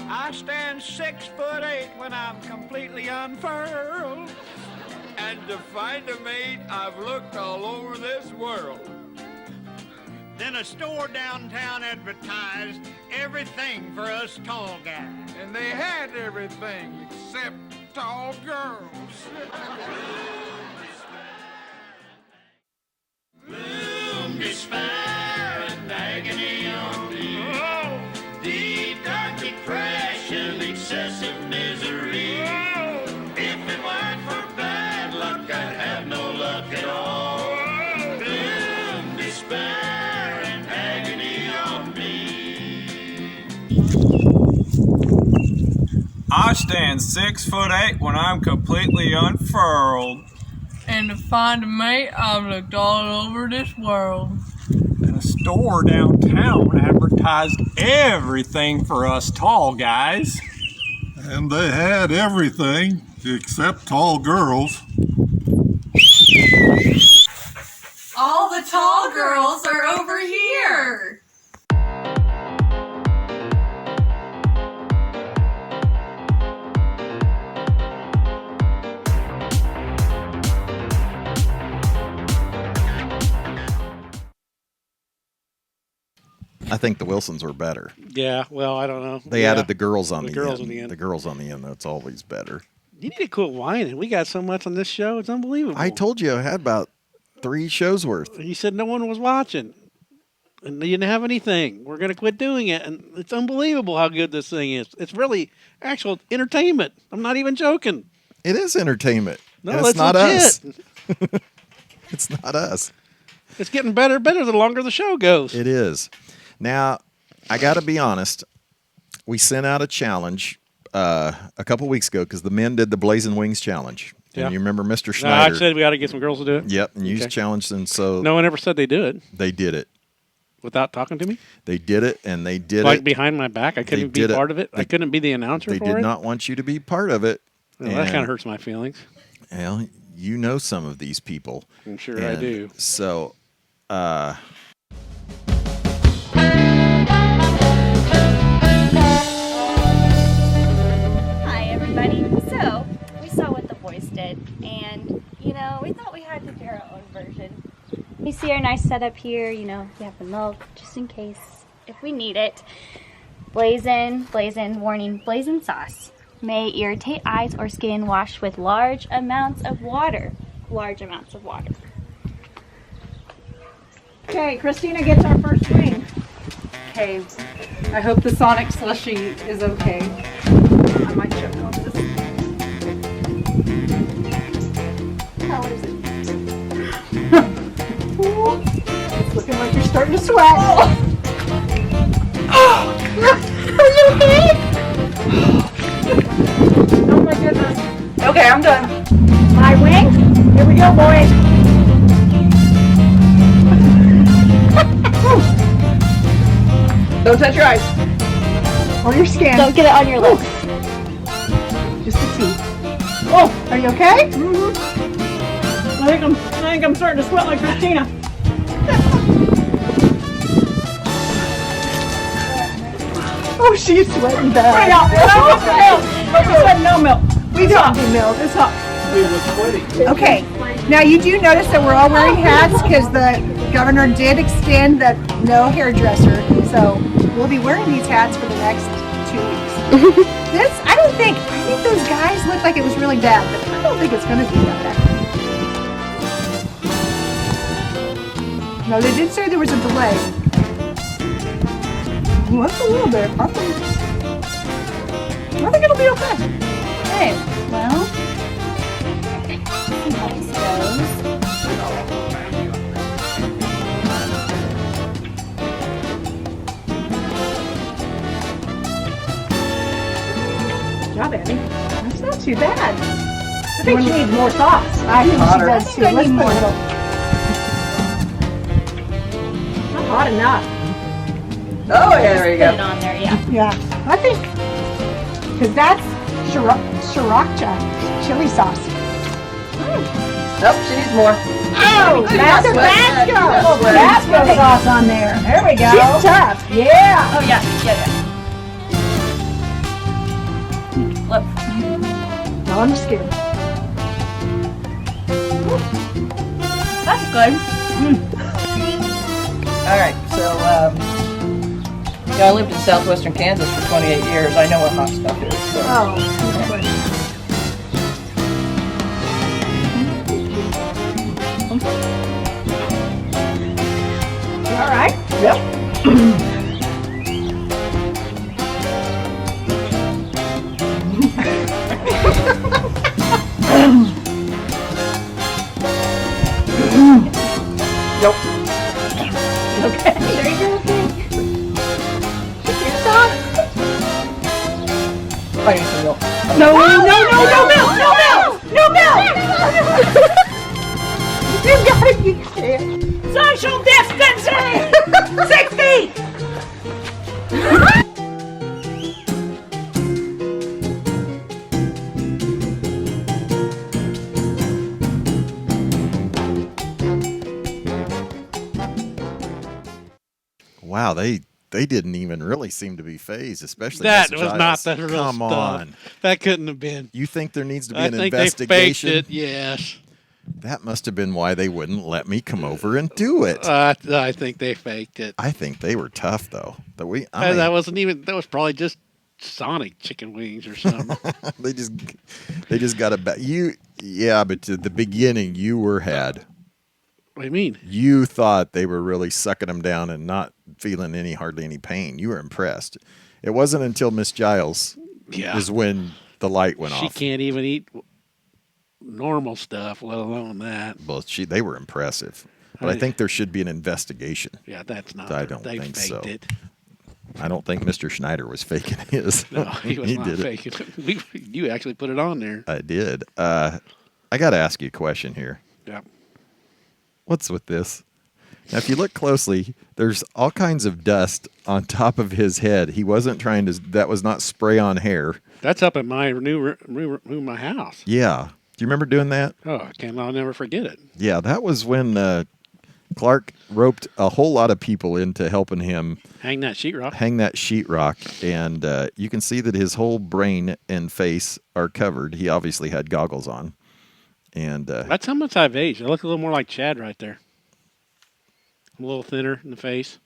I stand 6'8" when I'm completely unfurled. And to find a mate, I've looked all over this world. Then a store downtown advertised everything for us tall guys. And they had everything except tall girls. Gloom, despair, and agony on me. Deep, dark depression, excessive misery. If it weren't for bad luck, I'd have no luck at all. Gloom, despair, and agony on me. I stand 6'8" when I'm completely unfurled. And to find a mate, I've looked all over this world. And a store downtown advertised everything for us tall guys. And they had everything except tall girls. All the tall girls are over here. I think the Wilsons were better. Yeah, well, I don't know. They added the girls on the girls end. on the end. The girls on the end, that's always better. You need to quit whining. We got so much on this show. It's unbelievable. I told you I had about 3 shows worth. You said no one was watching. And you didn't have anything. We're going to quit doing it. And it's unbelievable how good this thing is. It's really actual entertainment. I'm not even joking. It is entertainment. No, and that's it's not legit. us. It's not us. It's getting better and better the longer the show goes. It is. Now, I got to be honest. We sent out a challenge a couple weeks ago because the men did the Blazing Wings challenge. Yeah. And you remember Mr. Schneider. I said we ought to get some girls to do it. Yep, and you challenged them. So no one ever said they do it. They did it. Without talking to me? They did it, and they did like it. behind my back? I couldn't be part of it? I couldn't be the announcer for it? They did not want you to be part of it. Well, that kind of hurts my feelings. Well, you know some of these people. I'm sure I do. So, Hi, everybody. So, we saw what the boys did, and, you know, we thought we had to do our own version. You see our nice setup here, you know, we have the milk, just in case, if we need it. Blazing, warning, blazing sauce. May irritate eyes or skin, washed with large amounts of water. Large amounts of water. Okay, Christina gets our first wing. Okay, I hope the Sonic slushie is okay. I might choke on this. How is it? It's looking like you're starting to sweat. Are you okay? Oh my goodness. Okay, I'm done. My wing? Here we go, boys. Don't touch your eyes. Or your skin. Don't get it on your lips. just the teeth. Oh, are you okay? Mm-hmm. I think I'm starting to sweat like Christina. Oh, she's sweating bad. Bring out milk. She said no milk. We don't do milk. It's hot. Okay. Now you do notice that we're all wearing hats because the governor did extend the no hairdresser. So we'll be wearing these hats for the next 2 weeks. I think those guys looked like it was really bad, but I don't think it's going to be that bad. No, they did say there was a delay. Well, that's a little bit. I think it'll be okay. Okay, well, see how this goes. Good job, Abby. That's not too bad. I think she needs more sauce. I think she does too. Let's put a little. Not hot enough. Oh, yeah, there you go. Put it on there, yeah. Yeah, I think, because that's sriracha chili sauce. Nope, she needs more. Oh, that's Tabasco. Tabasco sauce on there. There we go. She's tough. Yeah. Oh, yeah. Look. No, I'm scared. That's good. All right, so, I lived in southwestern Kansas for 28 years. I know what hot stuff is. So. Oh, All right. Yep. Nope. okay. There you go. I need some milk. No milk. No milk. You gotta be kidding. Social distancing. 6 feet. Wow, they didn't even really seem to be phased, especially that Mr. was Giles. not the real Come stuff. on. That couldn't have been. You think there needs to be I an think investigation? They faked it, yes. That must have been why they wouldn't let me come over and do it. I think they faked it. I think they were tough though. That wasn't even. That was probably just Sonic chicken wings or something. they just got a yeah, but at the beginning you were had. What do you mean? You thought they were really sucking them down and not feeling hardly any pain. You were impressed. It wasn't until Miss Giles is when the light went off. She can't even eat normal stuff, let alone that. Well, they were impressive. But I think there should be an investigation. Yeah, that's not. I don't they think faked so. It. I don't think Mr. Schneider was faking his. No, he was not did faking it. You actually put it on there. I did. I got to ask you a question here. Yeah. What's with this? Now, if you look closely, there's all kinds of dust on top of his head. He wasn't trying to. That was not spray on hair. That's up at my new room, my house. Yeah. Do you remember doing that? Oh, I'll never forget it. Yeah, that was when Clark roped a whole lot of people into helping him hang that sheetrock. And you can see that his whole brain and face are covered. He obviously had goggles on. And that's how much I've aged. I look a little more like Chad right there. I'm a little thinner in the face.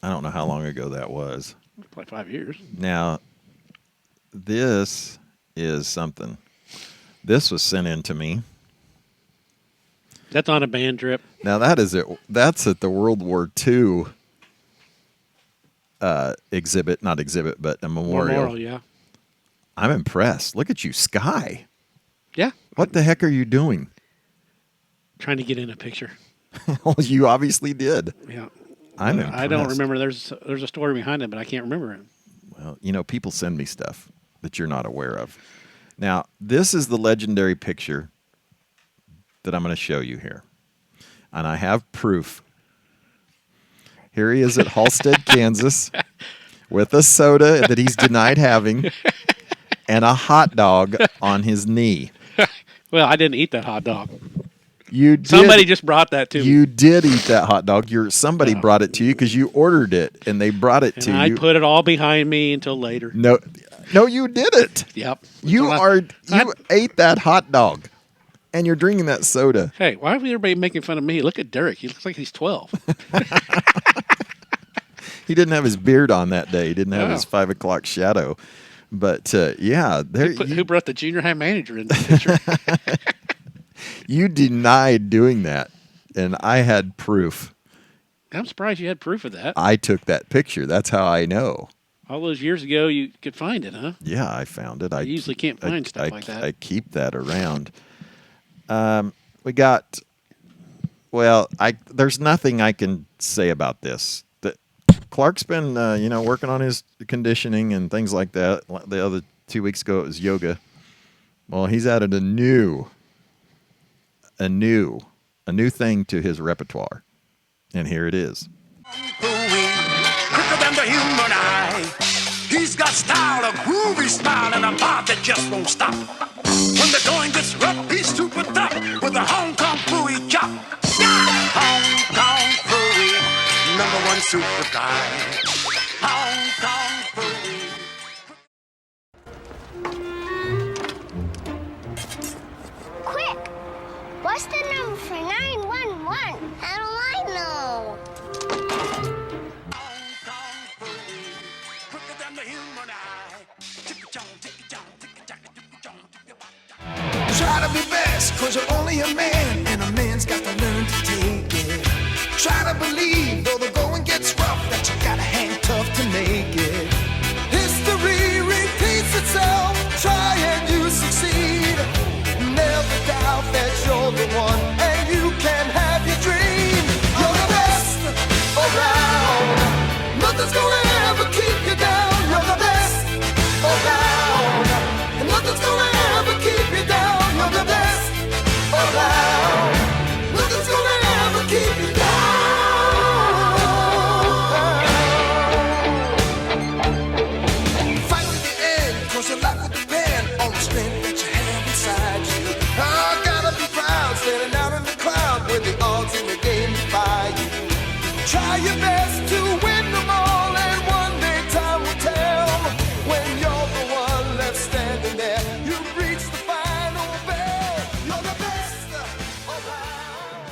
I don't know how long ago that was. Like 5 years. Now, this is something. This was sent in to me. That's on a band trip. Now that's at the World War II exhibit, not exhibit, but a memorial. Memorial, yeah. I'm impressed. Look at you, Sky. Yeah. What the heck are you doing? Trying to get in a picture. Well, you obviously did. Yeah. I'm impressed. I don't remember. There's a story behind it, but I can't remember it. Well, people send me stuff that you're not aware of. Now, this is the legendary picture that I'm going to show you here. And I have proof. Here he is at Halstead, Kansas, with a soda that he's denied having. and a hot dog on his knee. Well, I didn't eat that hot dog. You did. Somebody just brought that to me. You did eat that hot dog. Somebody brought it to you because you ordered it, and they brought it to you. I put it all behind me until later. No, you didn't. Yep. You ate that hot dog, and you're drinking that soda. Hey, why is everybody making fun of me? Look at Derek. He looks like he's 12. He didn't have his beard on that day. He didn't have his 5 o'clock shadow. But, yeah. Who brought the junior high manager in the picture? You denied doing that, and I had proof. I'm surprised you had proof of that. I took that picture. That's how I know. All those years ago, you could find it, huh? Yeah, I found it. I usually can't find stuff like that. I keep that around. We got, well, there's nothing I can say about this. Clark's been, working on his conditioning and things like that. The other 2 weeks ago, it was yoga. Well, he's added a new thing to his repertoire. And here it is. Quicker than the human eye. He's got style, a groovy smile, and a vibe that just won't stop. When the going gets rough, he's super tough with a Hong Kong Phooey chop. Hong Kong Phooey, #1 super guy. Hong Kong Phooey. Quick! What's the number for 911? How do I know? Try to be best, cause you're only a man, and a man's got to learn to take it. Try to believe, though the going gets rough, that you gotta hang tough to make it. History repeats itself, try and you succeed. Never doubt that you're the one, and you can have your dream. You're the best around, nothing's gonna ever keep you down. You're the best around, and nothing's gonna ever keep you down. You're the best around, nothing's gonna ever keep you down. Fight to the end, cause your life will depend on the strength that you have inside you. I gotta be proud, standing out in the crowd when the odds in the game defy you. Try your best to win them all, and one day time will tell. When you're the one left standing there, you've reached the final bell. You're the best around.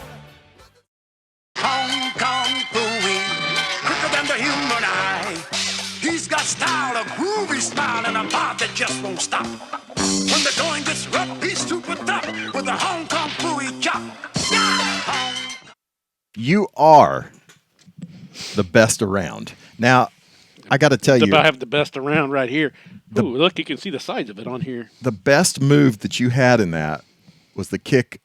Hong Kong Phooey, quicker than the human eye. He's got style, a groovy smile, and a vibe that just won't stop. When the going gets rough, he's super tough with a Hong Kong Phooey chop. You are the best around. Now, I got to tell you, I have the best around right here. Ooh, look, you can see the sides of it on here. The best move that you had in that was the kick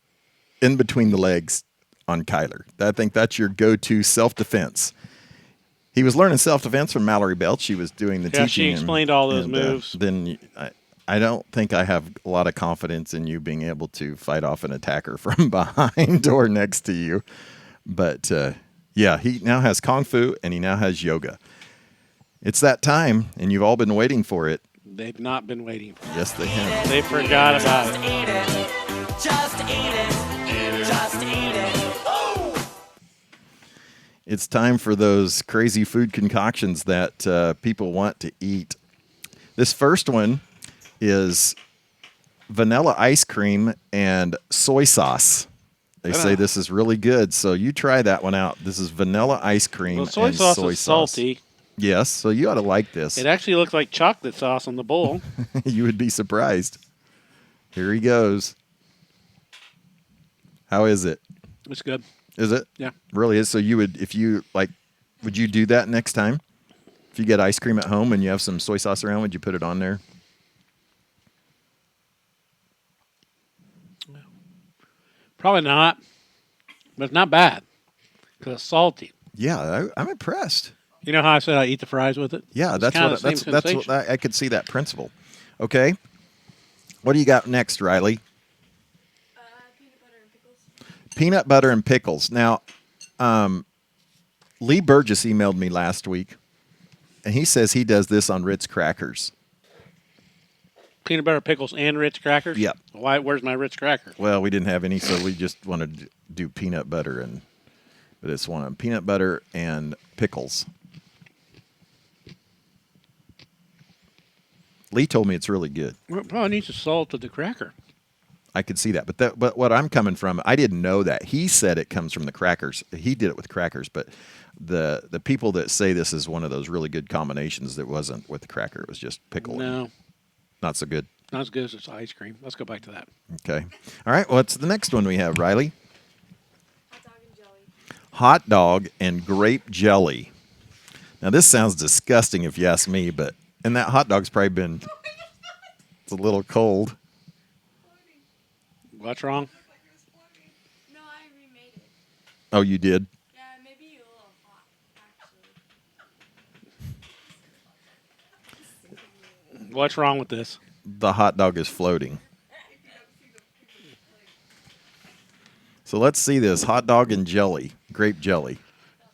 in between the legs on Kyler. I think that's your go-to self-defense. He was learning self-defense from Mallory Belt. She was doing the teaching. She explained all those moves. Then I don't think I have a lot of confidence in you being able to fight off an attacker from behind or next to you. But, yeah, he now has Kung Fu and he now has yoga. It's that time, and you've all been waiting for it. They've not been waiting for it. Yes, they have. They forgot about it. Just eat it. Just eat it. It's time for those crazy food concoctions that people want to eat. This first one is vanilla ice cream and soy sauce. They say this is really good, so you try that one out. This is vanilla ice cream and soy sauce. Is salty. Yes, so you ought to like this. It actually looks like chocolate sauce on the bowl. You would be surprised. Here he goes. How is it? It's good. Is it? Yeah. Really is. So you would, would you do that next time? If you get ice cream at home and you have some soy sauce around, would you put it on there? Probably not, but it's not bad because it's salty. Yeah, I'm impressed. You know how I said I eat the fries with it? Yeah, that's what I could see that principle. Okay, what do you got next, Riley? Peanut butter and pickles. Now, Lee Burgess emailed me last week, and he says he does this on Ritz crackers. Peanut butter, pickles, and Ritz crackers? Yep. Why? Where's my Ritz cracker? Well, we didn't have any, so we just wanted to do peanut butter but it's one of them. Peanut butter and pickles. Lee told me it's really good. Well, it probably needs the salt of the cracker. I could see that, but what I'm coming from, I didn't know that. He said it comes from the crackers. He did it with crackers, but the people that say this is one of those really good combinations, that wasn't with the cracker. It was just pickle. No. Not so good. Not as good as it's ice cream. Let's go back to that. Okay. All right. What's the next one we have, Riley? Hot dog and grape jelly. Now, this sounds disgusting if you ask me, and that hot dog's probably been, it's a little cold. What's wrong? No, I remade it. Oh, you did? Yeah, maybe a little hot, actually. What's wrong with this? The hot dog is floating. So let's see this hot dog and jelly, grape jelly.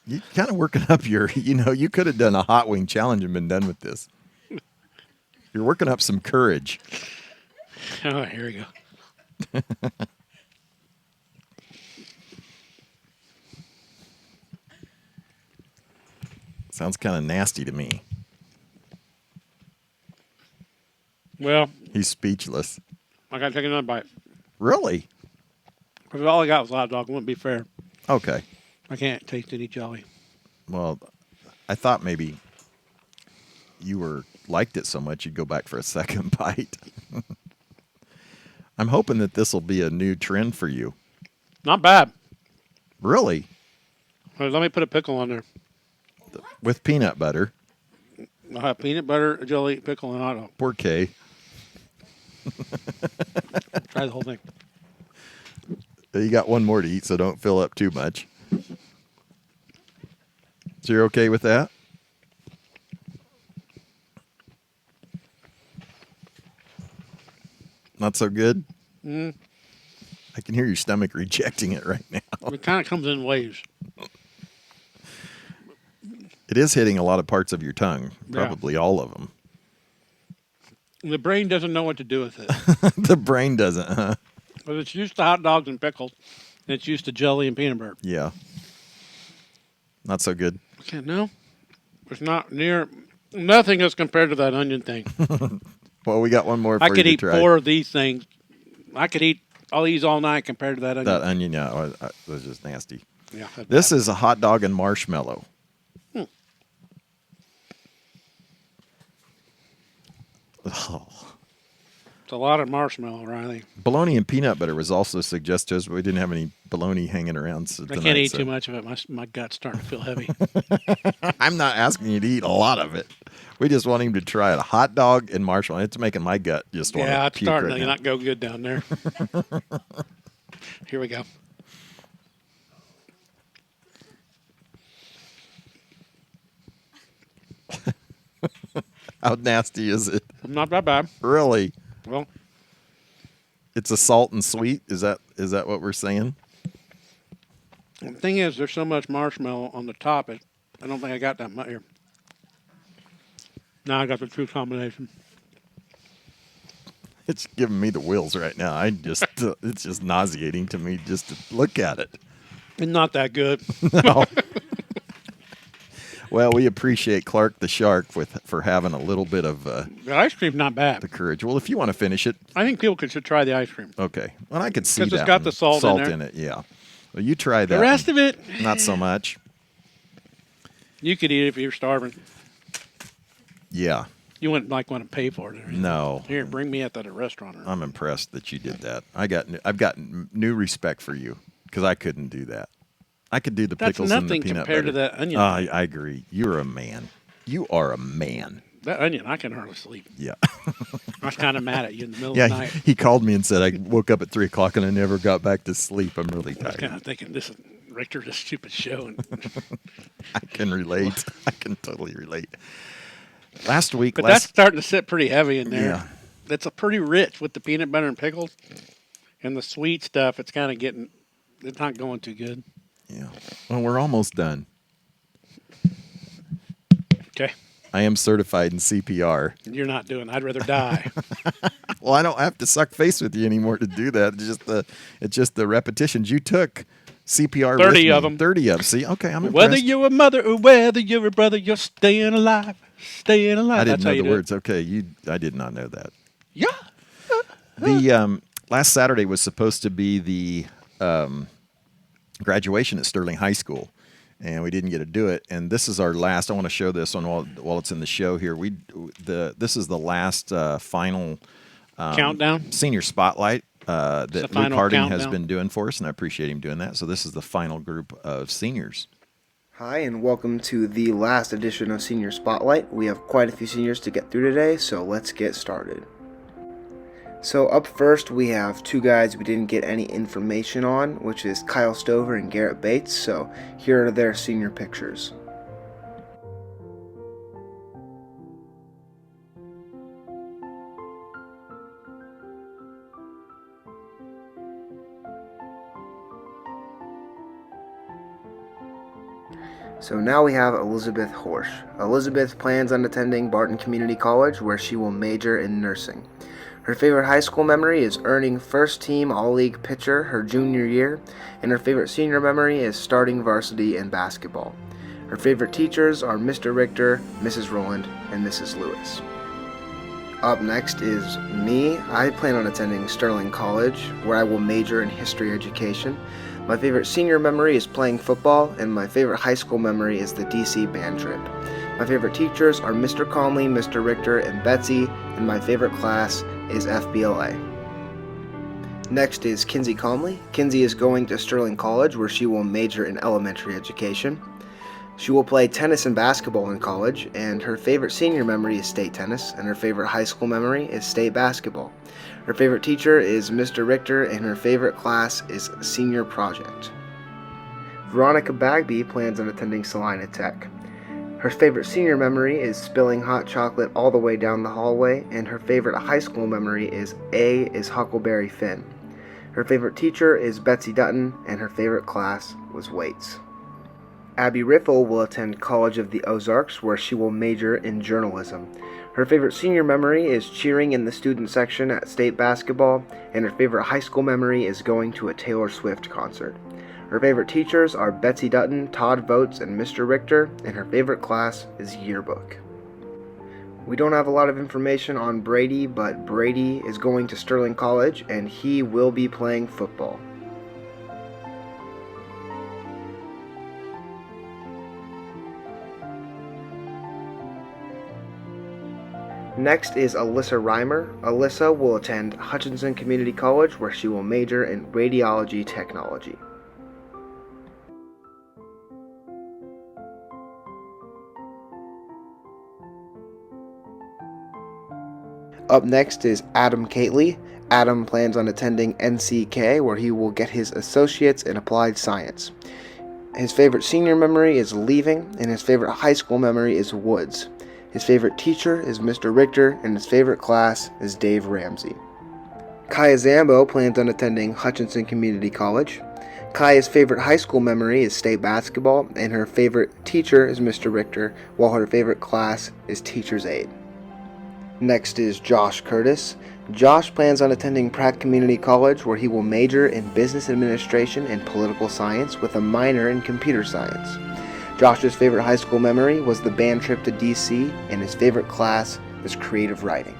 You kind of working up your, you could have done a hot wing challenge and been done with this. You're working up some courage. Oh, here we go. Sounds kind of nasty to me. Well, he's speechless. I got to take another bite. Really? Because all I got was a hot dog. It wouldn't be fair. Okay. I can't taste any jelly. Well, I thought maybe you liked it so much you'd go back for a second bite. I'm hoping that this will be a new trend for you. Not bad. Really? Let me put a pickle on there. With peanut butter. I'll have peanut butter, jelly, pickle, and hot dog. Poor Kay. Try the whole thing. You got one more to eat, so don't fill up too much. So you're okay with that? Not so good? Mm. I can hear your stomach rejecting it right now. It kind of comes in waves. It is hitting a lot of parts of your tongue, probably all of them. The brain doesn't know what to do with it. The brain doesn't, huh? But it's used to hot dogs and pickles, and it's used to jelly and peanut butter. Yeah. Not so good. Okay, no. It's not near, nothing as compared to that onion thing. Well, we got one more for you to try. I could eat 4 of these things. I could eat all these all night compared to that onion. That onion, yeah, was just nasty. Yeah. This is a hot dog and marshmallow. Oh. It's a lot of marshmallow, Riley. Bologna and peanut butter was also suggested to us, but we didn't have any bologna hanging around tonight. I can't eat too much of it. My gut's starting to feel heavy. I'm not asking you to eat a lot of it. We just want him to try it. A hot dog and marshmallow. It's making my gut just want to puke. Yeah, it's starting to not go good down there. Here we go. How nasty is it? Not that bad. Really? Well, it's a salt and sweet. Is that what we're saying? The thing is, there's so much marshmallow on the top. I don't think I got that much here. Now I got the true combination. It's giving me the wills right now. It's just nauseating to me just to look at it. It's not that good. No. Well, we appreciate Clark the Shark for having a little bit of the ice cream's not bad. The courage. Well, if you want to finish it, I think people should try the ice cream. Okay. Well, I could see that. Because it's got the salt in it. Yeah. Well, you try that. The rest of it, not so much. You could eat it if you're starving. Yeah. You wouldn't want to pay for it. Or no. Here, bring me at a restaurant. I'm impressed that you did that. I've got new respect for you because I couldn't do that. I could do the pickles and the peanut butter. That's nothing compared to that onion. I agree. You're a man. You are a man. That onion, I can hardly sleep. Yeah. I was kind of mad at you in the middle of the night. He called me and said I woke up at 3 o'clock and I never got back to sleep. I'm really tired. I was kind of thinking, this is Richter, this stupid show. I can relate. I can totally relate. Last week, but that's starting to sit pretty heavy in there. Yeah. It's a pretty rich with the peanut butter and pickles, and the sweet stuff. It's kind of it's not going too good. Yeah. Well, we're almost done. Okay. I am certified in CPR. You're not doing. I'd rather die. Well, I don't have to suck face with you anymore to do that. It's just the repetitions. You took CPR 30 with of me. them. 30 of them. See, okay, I'm Whether impressed. you're a mother or whether you're a brother, you're staying alive. Staying alive. I didn't That's how know you the do words. Okay, I did not know that. Yeah. The last Saturday was supposed to be the graduation at Sterling High School, and we didn't get to do it. And this is our last. I want to show this on while it's in the show here. This is the last final countdown senior spotlight that Luke final Harding countdown. has been doing for us, and I appreciate him doing that. So this is the final group of seniors. Hi, and welcome to the last edition of Senior Spotlight. We have quite a few seniors to get through today, so let's get started. So up first, we have two guys we didn't get any information on, which is Kyle Stover and Garrett Bates. So here are their senior pictures. So now we have Elizabeth Horsch. Elizabeth plans on attending Barton Community College, where she will major in nursing. Her favorite high school memory is earning first-team All-League pitcher her junior year, and her favorite senior memory is starting varsity in basketball. Her favorite teachers are Mr. Richter, Mrs. Rowland, and Mrs. Lewis. Up next is me. I plan on attending Sterling College, where I will major in history education. My favorite senior memory is playing football, and my favorite high school memory is the DC band trip. My favorite teachers are Mr. Conley, Mr. Richter, and Betsy, and my favorite class is FBLA. Next is Kinsey Conley. Kinsey is going to Sterling College, where she will major in elementary education. She will play tennis and basketball in college, and her favorite senior memory is state tennis, and her favorite high school memory is state basketball. Her favorite teacher is Mr. Richter, and her favorite class is Senior Project. Veronica Bagby plans on attending Salina Tech. Her favorite senior memory is spilling hot chocolate all the way down the hallway, and her favorite high school memory is A is Huckleberry Finn. Her favorite teacher is Betsy Dutton, and her favorite class was weights. Abby Riffle will attend College of the Ozarks, where she will major in journalism. Her favorite senior memory is cheering in the student section at state basketball, and her favorite high school memory is going to a Taylor Swift concert. Her favorite teachers are Betsy Dutton, Todd Votes, and Mr. Richter, and her favorite class is yearbook. We don't have a lot of information on Brady, but Brady is going to Sterling College, and he will be playing football. Next is Alyssa Reimer. Alyssa will attend Hutchinson Community College, where she will major in radiology technology. Up next is Adam Cately. Adam plans on attending NCK, where he will get his associates in applied science. His favorite senior memory is leaving, and his favorite high school memory is Woods. His favorite teacher is Mr. Richter, and his favorite class is Dave Ramsey. Kaya Zambo plans on attending Hutchinson Community College. Kaya's favorite high school memory is state basketball, and her favorite teacher is Mr. Richter, while her favorite class is Teacher's Aid. Next is Josh Curtis. Josh plans on attending Pratt Community College, where he will major in business administration and political science with a minor in computer science. Josh's favorite high school memory was the band trip to DC, and his favorite class is creative writing.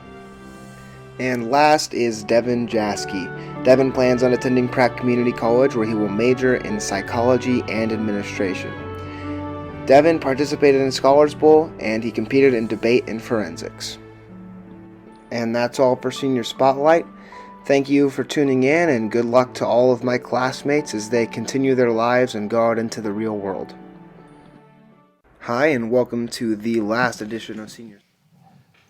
And last is Devin Jaskey. Devin plans on attending Pratt Community College, where he will major in psychology and administration. Devin participated in Scholars Bowl, and he competed in debate and forensics. And that's all for Senior Spotlight. Thank you for tuning in, and good luck to all of my classmates as they continue their lives and go out into the real world. Hi, and welcome to the last edition of Seniors.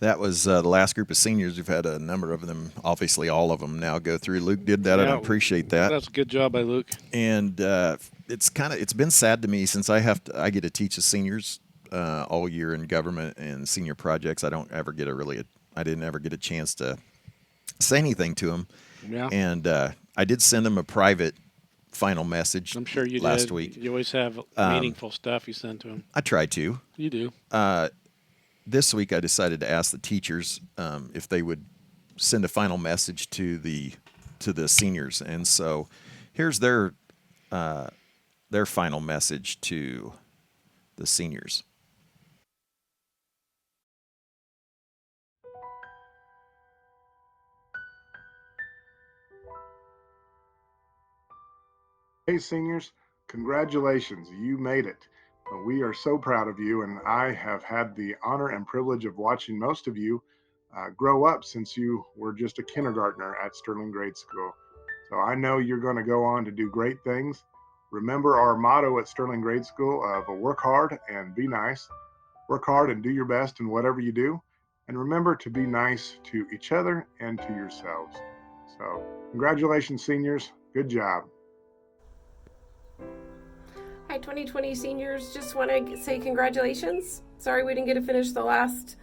That was the last group of seniors. We've had a number of them, obviously all of them now go through. Luke did that, and I appreciate that. That's a good job by Luke. And it's been sad to me since I get to teach the seniors all year in government and senior projects. I didn't ever get a chance to say anything to them. Yeah. And I did send them a private final message. I'm sure you last did. week. You always have meaningful stuff you send to them. I try to. You do. this week I decided to ask the teachers if they would send a final message to the seniors, and so here's their final message to the seniors. Hey seniors, congratulations, you made it. We are so proud of you, and I have had the honor and privilege of watching most of you grow up since you were just a kindergartner at Sterling Grade School. So I know you're going to go on to do great things. Remember our motto at Sterling Grade School of work hard and be nice. Work hard and do your best in whatever you do. And remember to be nice to each other and to yourselves. So congratulations, seniors. Good job. Hi, 2020 seniors. Just want to say congratulations. Sorry we didn't get to finish the last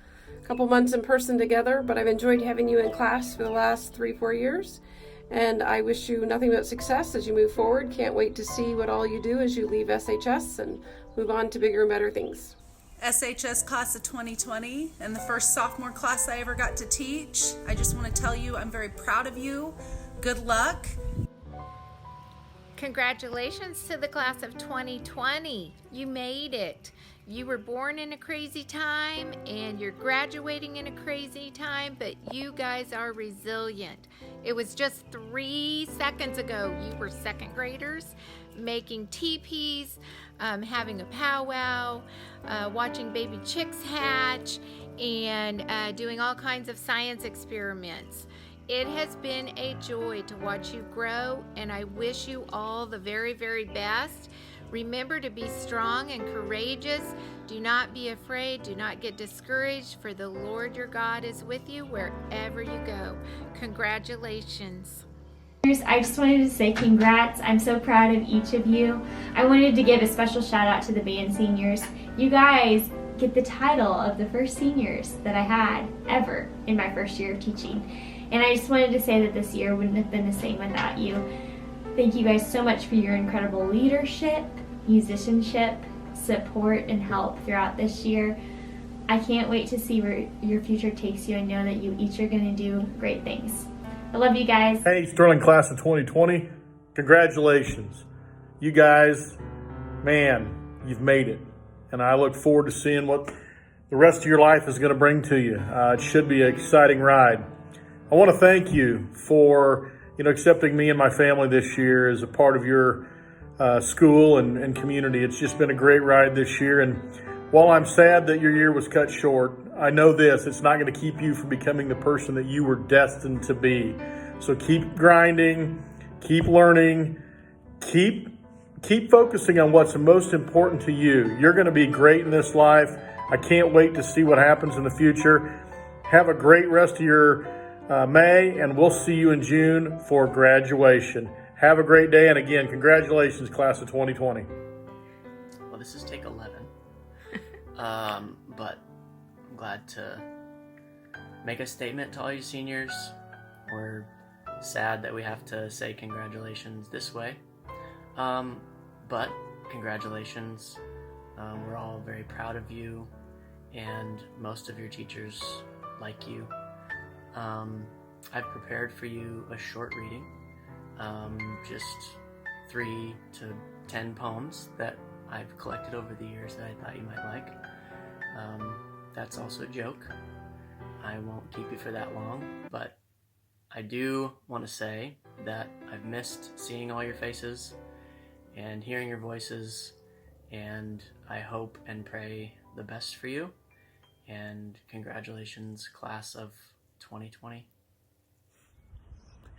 couple months in person together, but I've enjoyed having you in class for the last 3-4 years. And I wish you nothing but success as you move forward. Can't wait to see what all you do as you leave SHS and move on to bigger and better things. SHS class of 2020 and the first sophomore class I ever got to teach. I just want to tell you I'm very proud of you. Good luck. Congratulations to the class of 2020. You made it. You were born in a crazy time and you're graduating in a crazy time, but you guys are resilient. It was just 3 seconds ago you were second graders making teepees, having a powwow, watching baby chicks hatch, and doing all kinds of science experiments. It has been a joy to watch you grow, and I wish you all the very, very best. Remember to be strong and courageous. Do not be afraid. Do not get discouraged, for the Lord your God is with you wherever you go. Congratulations. I just wanted to say congrats. I'm so proud of each of you. I wanted to give a special shout out to the band seniors. You guys get the title of the first seniors that I had ever in my first year of teaching. And I just wanted to say that this year wouldn't have been the same without you. Thank you guys so much for your incredible leadership, musicianship, support, and help throughout this year. I can't wait to see where your future takes you and know that you each are going to do great things. I love you guys. Hey, Sterling class of 2020, congratulations. You guys, man, you've made it. And I look forward to seeing what the rest of your life is going to bring to you. It should be an exciting ride. I want to thank you for accepting me and my family this year as a part of your school and community. It's just been a great ride this year. And while I'm sad that your year was cut short, I know this, it's not going to keep you from becoming the person that you were destined to be. So keep grinding, keep learning, keep focusing on what's most important to you. You're going to be great in this life. I can't wait to see what happens in the future. Have a great rest of your May, and we'll see you in June for graduation. Have a great day, and again, congratulations, class of 2020. Well, this is take 11, but I'm glad to make a statement to all you seniors. We're sad that we have to say congratulations this way, but congratulations. We're all very proud of you, and most of your teachers like you. I've prepared for you a short reading, just 3 to 10 poems that I've collected over the years that I thought you might like. That's also a joke. I won't keep you for that long, but I do want to say that I've missed seeing all your faces and hearing your voices, and I hope and pray the best for you. And congratulations, class of 2020.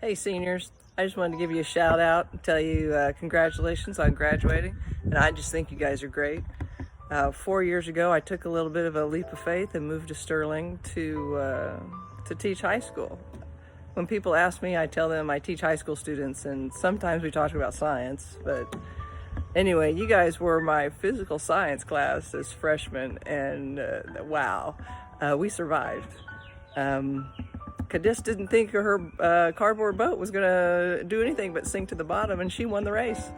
Hey seniors, I just wanted to give you a shout out and tell you congratulations on graduating, and I just think you guys are great. 4 years ago I took a little bit of a leap of faith and moved to Sterling to teach high school. When people ask me, I tell them I teach high school students, and sometimes we talk about science, but anyway, you guys were my physical science class as freshmen, and wow, we survived. Cadis didn't think her cardboard boat was gonna do anything but sink to the bottom, and she won the race.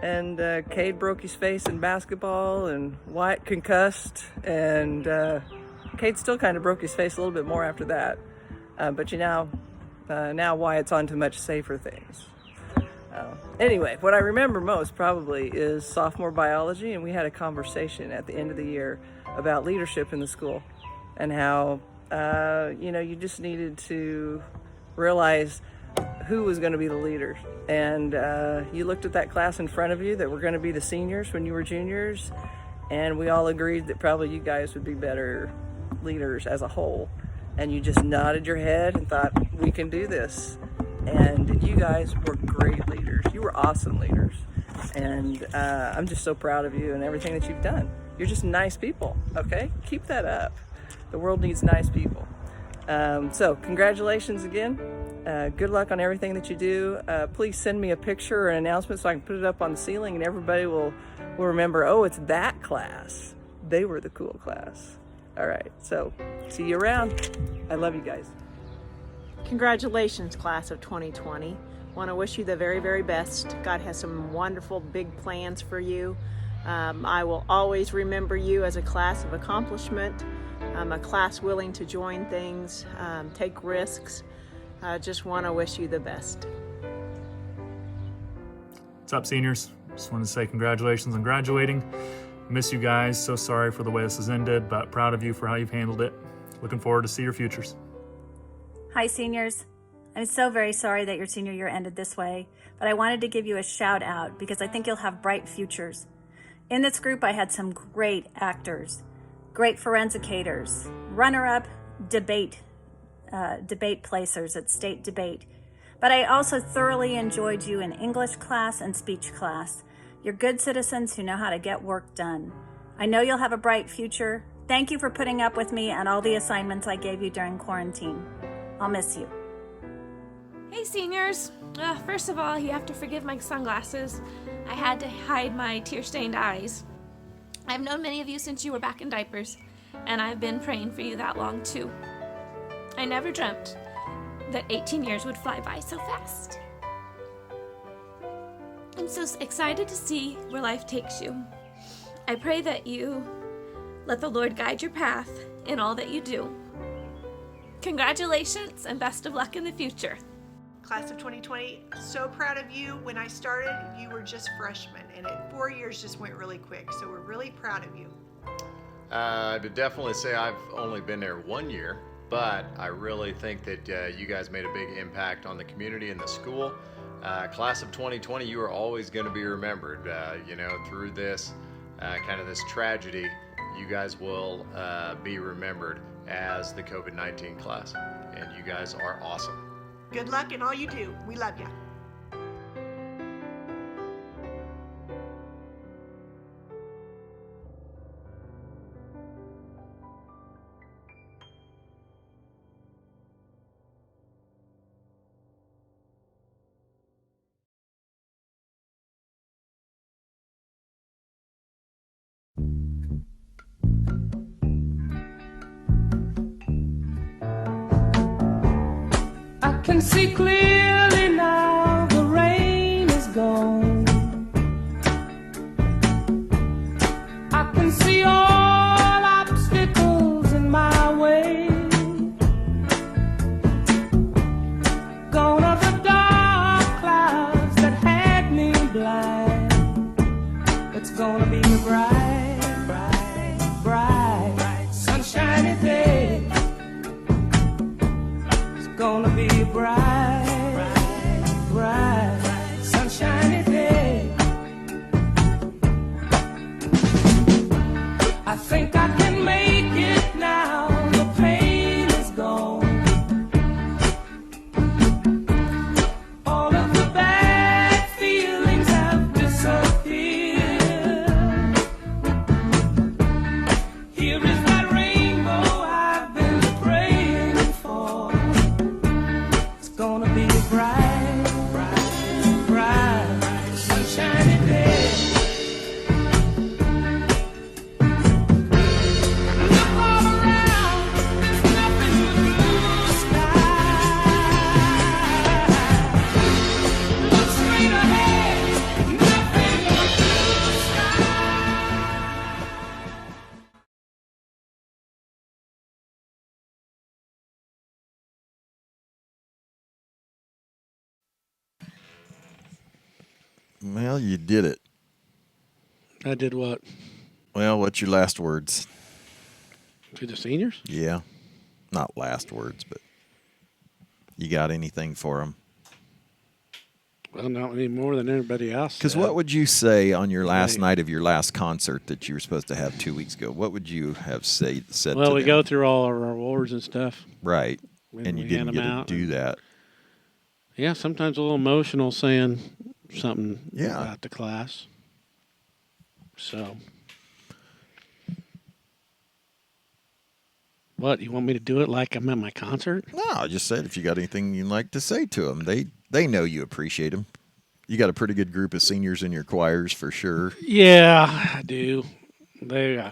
And Cade broke his face in basketball, and Wyatt concussed, and Kate still kind of broke his face a little bit more after that. But now Wyatt's on to much safer things. Anyway, what I remember most probably is sophomore biology, and we had a conversation at the end of the year about leadership in the school and how, you just needed to realize who was going to be the leader. And you looked at that class in front of you that were going to be the seniors when you were juniors, and we all agreed that probably you guys would be better leaders as a whole. And you just nodded your head and thought, we can do this. And you guys were great leaders. You were awesome leaders. And I'm just so proud of you and everything that you've done. You're just nice people, okay? Keep that up. The world needs nice people. So congratulations again. Good luck on everything that you do. Please send me a picture or an announcement so I can put it up on the ceiling and everybody will remember, oh, it's that class. They were the cool class. All right, so see you around. I love you guys. Congratulations, class of 2020. Want to wish you the very, very best. God has some wonderful big plans for you. I will always remember you as a class of accomplishment, a class willing to join things, take risks. Just want to wish you the best. What's up, seniors? Just wanted to say congratulations on graduating. Miss you guys. So sorry for the way this has ended, but proud of you for how you've handled it. Looking forward to see your futures. Hi, seniors. I'm so very sorry that your senior year ended this way, but I wanted to give you a shout out because I think you'll have bright futures. In this group, I had some great actors, great forensicators, runner-up debate placers at state debate. But I also thoroughly enjoyed you in English class and speech class. You're good citizens who know how to get work done. I know you'll have a bright future. Thank you for putting up with me and all the assignments I gave you during quarantine. I'll miss you. Hey seniors! First of all, you have to forgive my sunglasses. I had to hide my tear-stained eyes. I've known many of you since you were back in diapers, and I've been praying for you that long too. I never dreamt that 18 years would fly by so fast. I'm so excited to see where life takes you. I pray that you let the Lord guide your path in all that you do. Congratulations and best of luck in the future. Class of 2020, so proud of you. When I started, you were just freshmen, and 4 years just went really quick, so we're really proud of you. I would definitely say I've only been there 1 year, but I really think that you guys made a big impact on the community and the school. Class of 2020, you are always going to be remembered. Through this kind of this tragedy, you guys will be remembered as the COVID-19 class, and you guys are awesome. Good luck in all you do. We love you. I can see clearly now the rain is gone. I can see all obstacles in my way. Gone are the dark clouds that had me blind. It's gonna be a bright, bright, bright, sunshiny day. It's gonna be a bright, Well, you did it. I did what? Well, what's your last words? To the seniors? Yeah. Not last words, but you got anything for them? Well, not any more than everybody else. Because what would you say on your last night of your last concert that you were supposed to have 2 weeks ago? What would you have said Well, to we them? go through all our awards and stuff. Right. And We you didn't hand get them to out do that. Yeah, sometimes a little emotional saying something Yeah. about the class. So, what, you want me to do it like I'm at my concert? No, I just said if you got anything you'd like to say to them. They know you appreciate them. You got a pretty good group of seniors in your choirs for sure. Yeah, I do. They,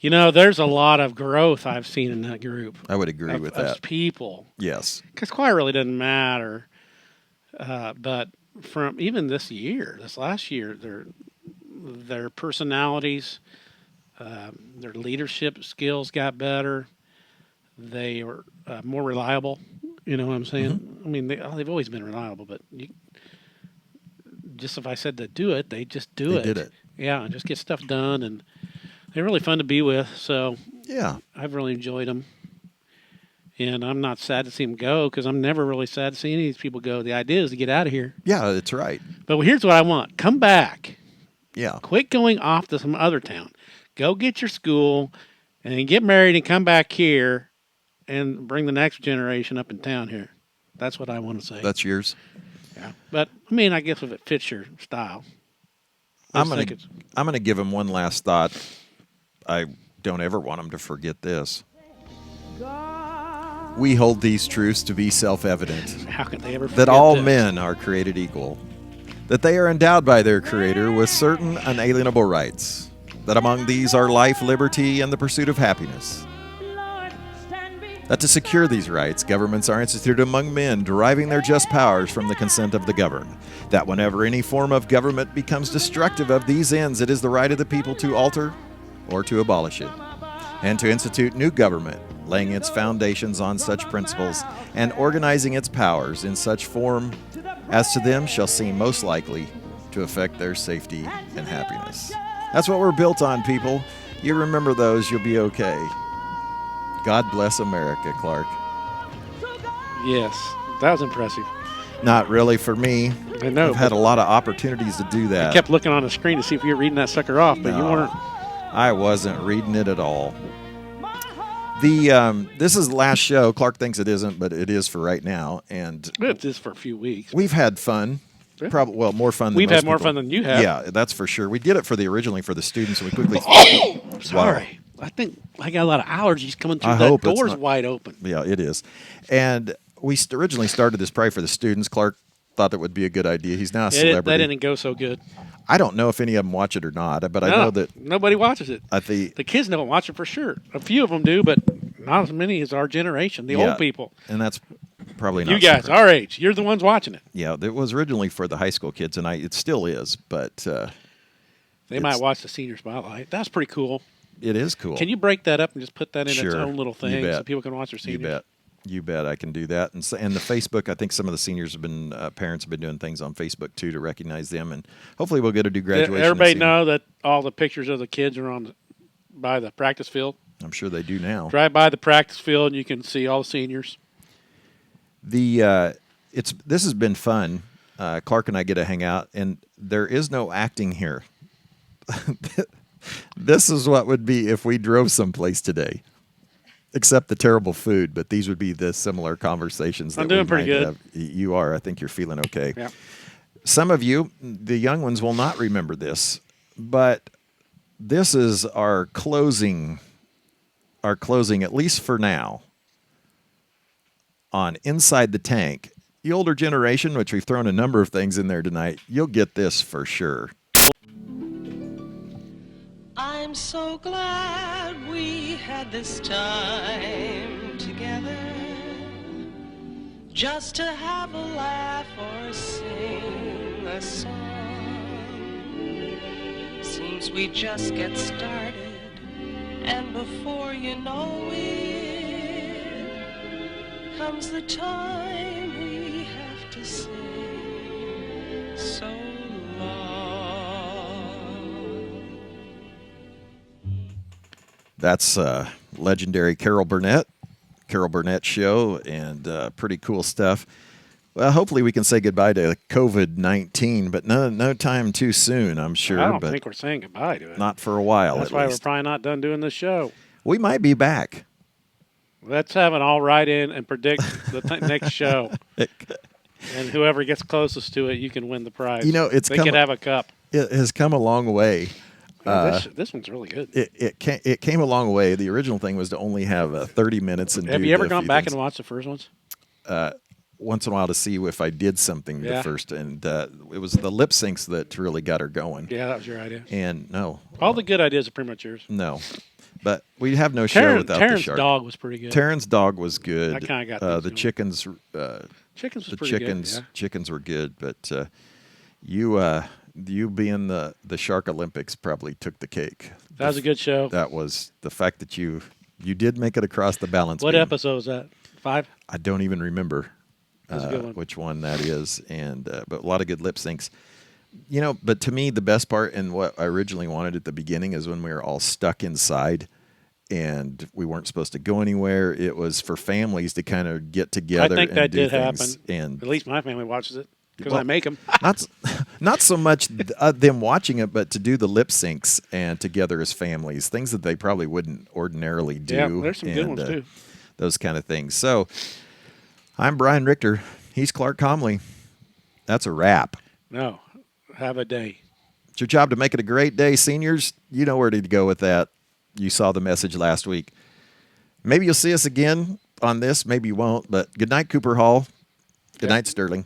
there's a lot of growth I've seen in that group. I would agree with As that. people. Yes. Because choir really doesn't matter. But from even this last year, their personalities, their leadership skills got better. They were more reliable. You know what I'm saying? Mm-hmm. I mean, they've always been reliable, but just if I said to do it, they just do it. They did it. Yeah, and just get stuff done, and they're really fun to be with. So yeah, I've really enjoyed them. And I'm not sad to see them go because I'm never really sad to see any of these people go. The idea is to get out of here. Yeah, that's right. But here's what I want. Come back. Yeah. Quit going off to some other town. Go get your school and then get married and come back here and bring the next generation up in town here. That's what I want to say. That's yours. Yeah. But, I mean, I guess if it fits your style. I'm gonna give them one last thought. I don't ever want them to forget this. We hold these truths to be self-evident. How can they ever forget that all this? men are created equal, that they are endowed by their Creator with certain unalienable rights, that among these are life, liberty, and the pursuit of happiness. That to secure these rights, governments are instituted among men, deriving their just powers from the consent of the governed. That whenever any form of government becomes destructive of these ends, it is the right of the people to alter or to abolish it, and to institute new government, laying its foundations on such principles, and organizing its powers in such form as to them shall seem most likely to affect their safety and happiness. That's what we're built on, people. You remember those, you'll be okay. God bless America, Clark. Yes, that was impressive. Not really for me. I know. I've had a lot of opportunities to do that. I kept looking on the screen to see if you were reading that sucker off, but you weren't. I wasn't reading it at all. This is the last show. Clark thinks it isn't, but it is for right now. And it is for a few weeks. We've had fun. Yeah. Probably, well, more fun than We've most had more people. fun than you have. Yeah, that's for sure. We did it originally for the students, and we quickly. I'm sorry. I think I got a lot of allergies coming through. I That hope it's door's not- wide open. Yeah, it is. And we originally started this probably for the students. Clark thought that would be a good idea. He's now a That celebrity. didn't go so good. I don't know if any of them watch it or not, but I No, know that nobody watches it. the kids don't watch it for sure. A few of them do, but not as many as our generation, the yeah, old people. and that's probably not You guys, surprising. our age, you're the ones watching it. Yeah, it was originally for the high school kids, and it still is, but They might watch the senior spotlight. That's pretty cool. it is cool. Can you break that up and just put that in its Sure. own little You thing so bet. people can watch their seniors? You bet I can do that. And the Facebook, I think some of the seniors have been, parents have been doing things on Facebook too to recognize them, and hopefully we'll get to do graduation. Everybody and know that all the pictures of the kids are on by the practice field. I'm sure they do now. Drive by the practice field and you can see all the seniors. This has been fun. Clark and I get to hang out, and there is no acting here. This is what would be if we drove someplace today, except the terrible food. But these would be the similar conversations. I'm that doing we pretty might good. have. You are. I think you're feeling okay. Yeah. Some of you, the young ones, will not remember this, but this is our closing. Our closing, at least for now, on Inside the Tank. The older generation, which we've thrown a number of things in there tonight, you'll get this for sure. I'm so glad we had this time together, just to have a laugh or sing a song. Seems we just get started, and before you know it, comes the time we have to say so long. That's legendary Carol Burnett show, and pretty cool stuff. Well, hopefully we can say goodbye to COVID-19, but no time too soon, I'm sure. I don't but think we're saying goodbye to it. Not for a while, That's at why least. we're probably not done doing this show. We might be back. Let's have an all write in and predict the next show. And whoever gets closest to it, you can win the prize. You know, they could have a cup. It has come a long way. This one's really good. It came a long way. The original thing was to only have 30 minutes. And have you ever gone back and watched the first ones? Once in a while to see if I did something the first, and it was the lip syncs that really got her going. Yeah, that was your idea. And no, all the good ideas are pretty much yours. No, but we have no show without Terrence's the shark. dog was pretty good. Terrence's dog was good. I kind of got the chickens. Chickens was pretty good. Yeah. Chickens were good, but you being the Shark Olympics probably took the cake. That was a good show. That was the fact that you did make it across the balance What beam. episode was that? 5? I don't even remember one. which one that is, and but a lot of good lip syncs. You know, but to me, the best part and what I originally wanted at the beginning is when we were all stuck inside and we weren't supposed to go anywhere. It was for families to kind of get together. I think and that do did things. happen. And at least my family watches it because I make them. not so much them watching it, but to do the lip syncs and together as families, things that they probably wouldn't ordinarily do. Yeah, there's some good ones too. Those kind of things. So I'm Brian Richter. He's Clark Comley. That's a wrap. No. Have a day. It's your job to make it a great day, seniors. You know where to go with that. You saw the message last week. Maybe you'll see us again on this. Maybe you won't. But good night, Cooper Hall. Good night, Sterling.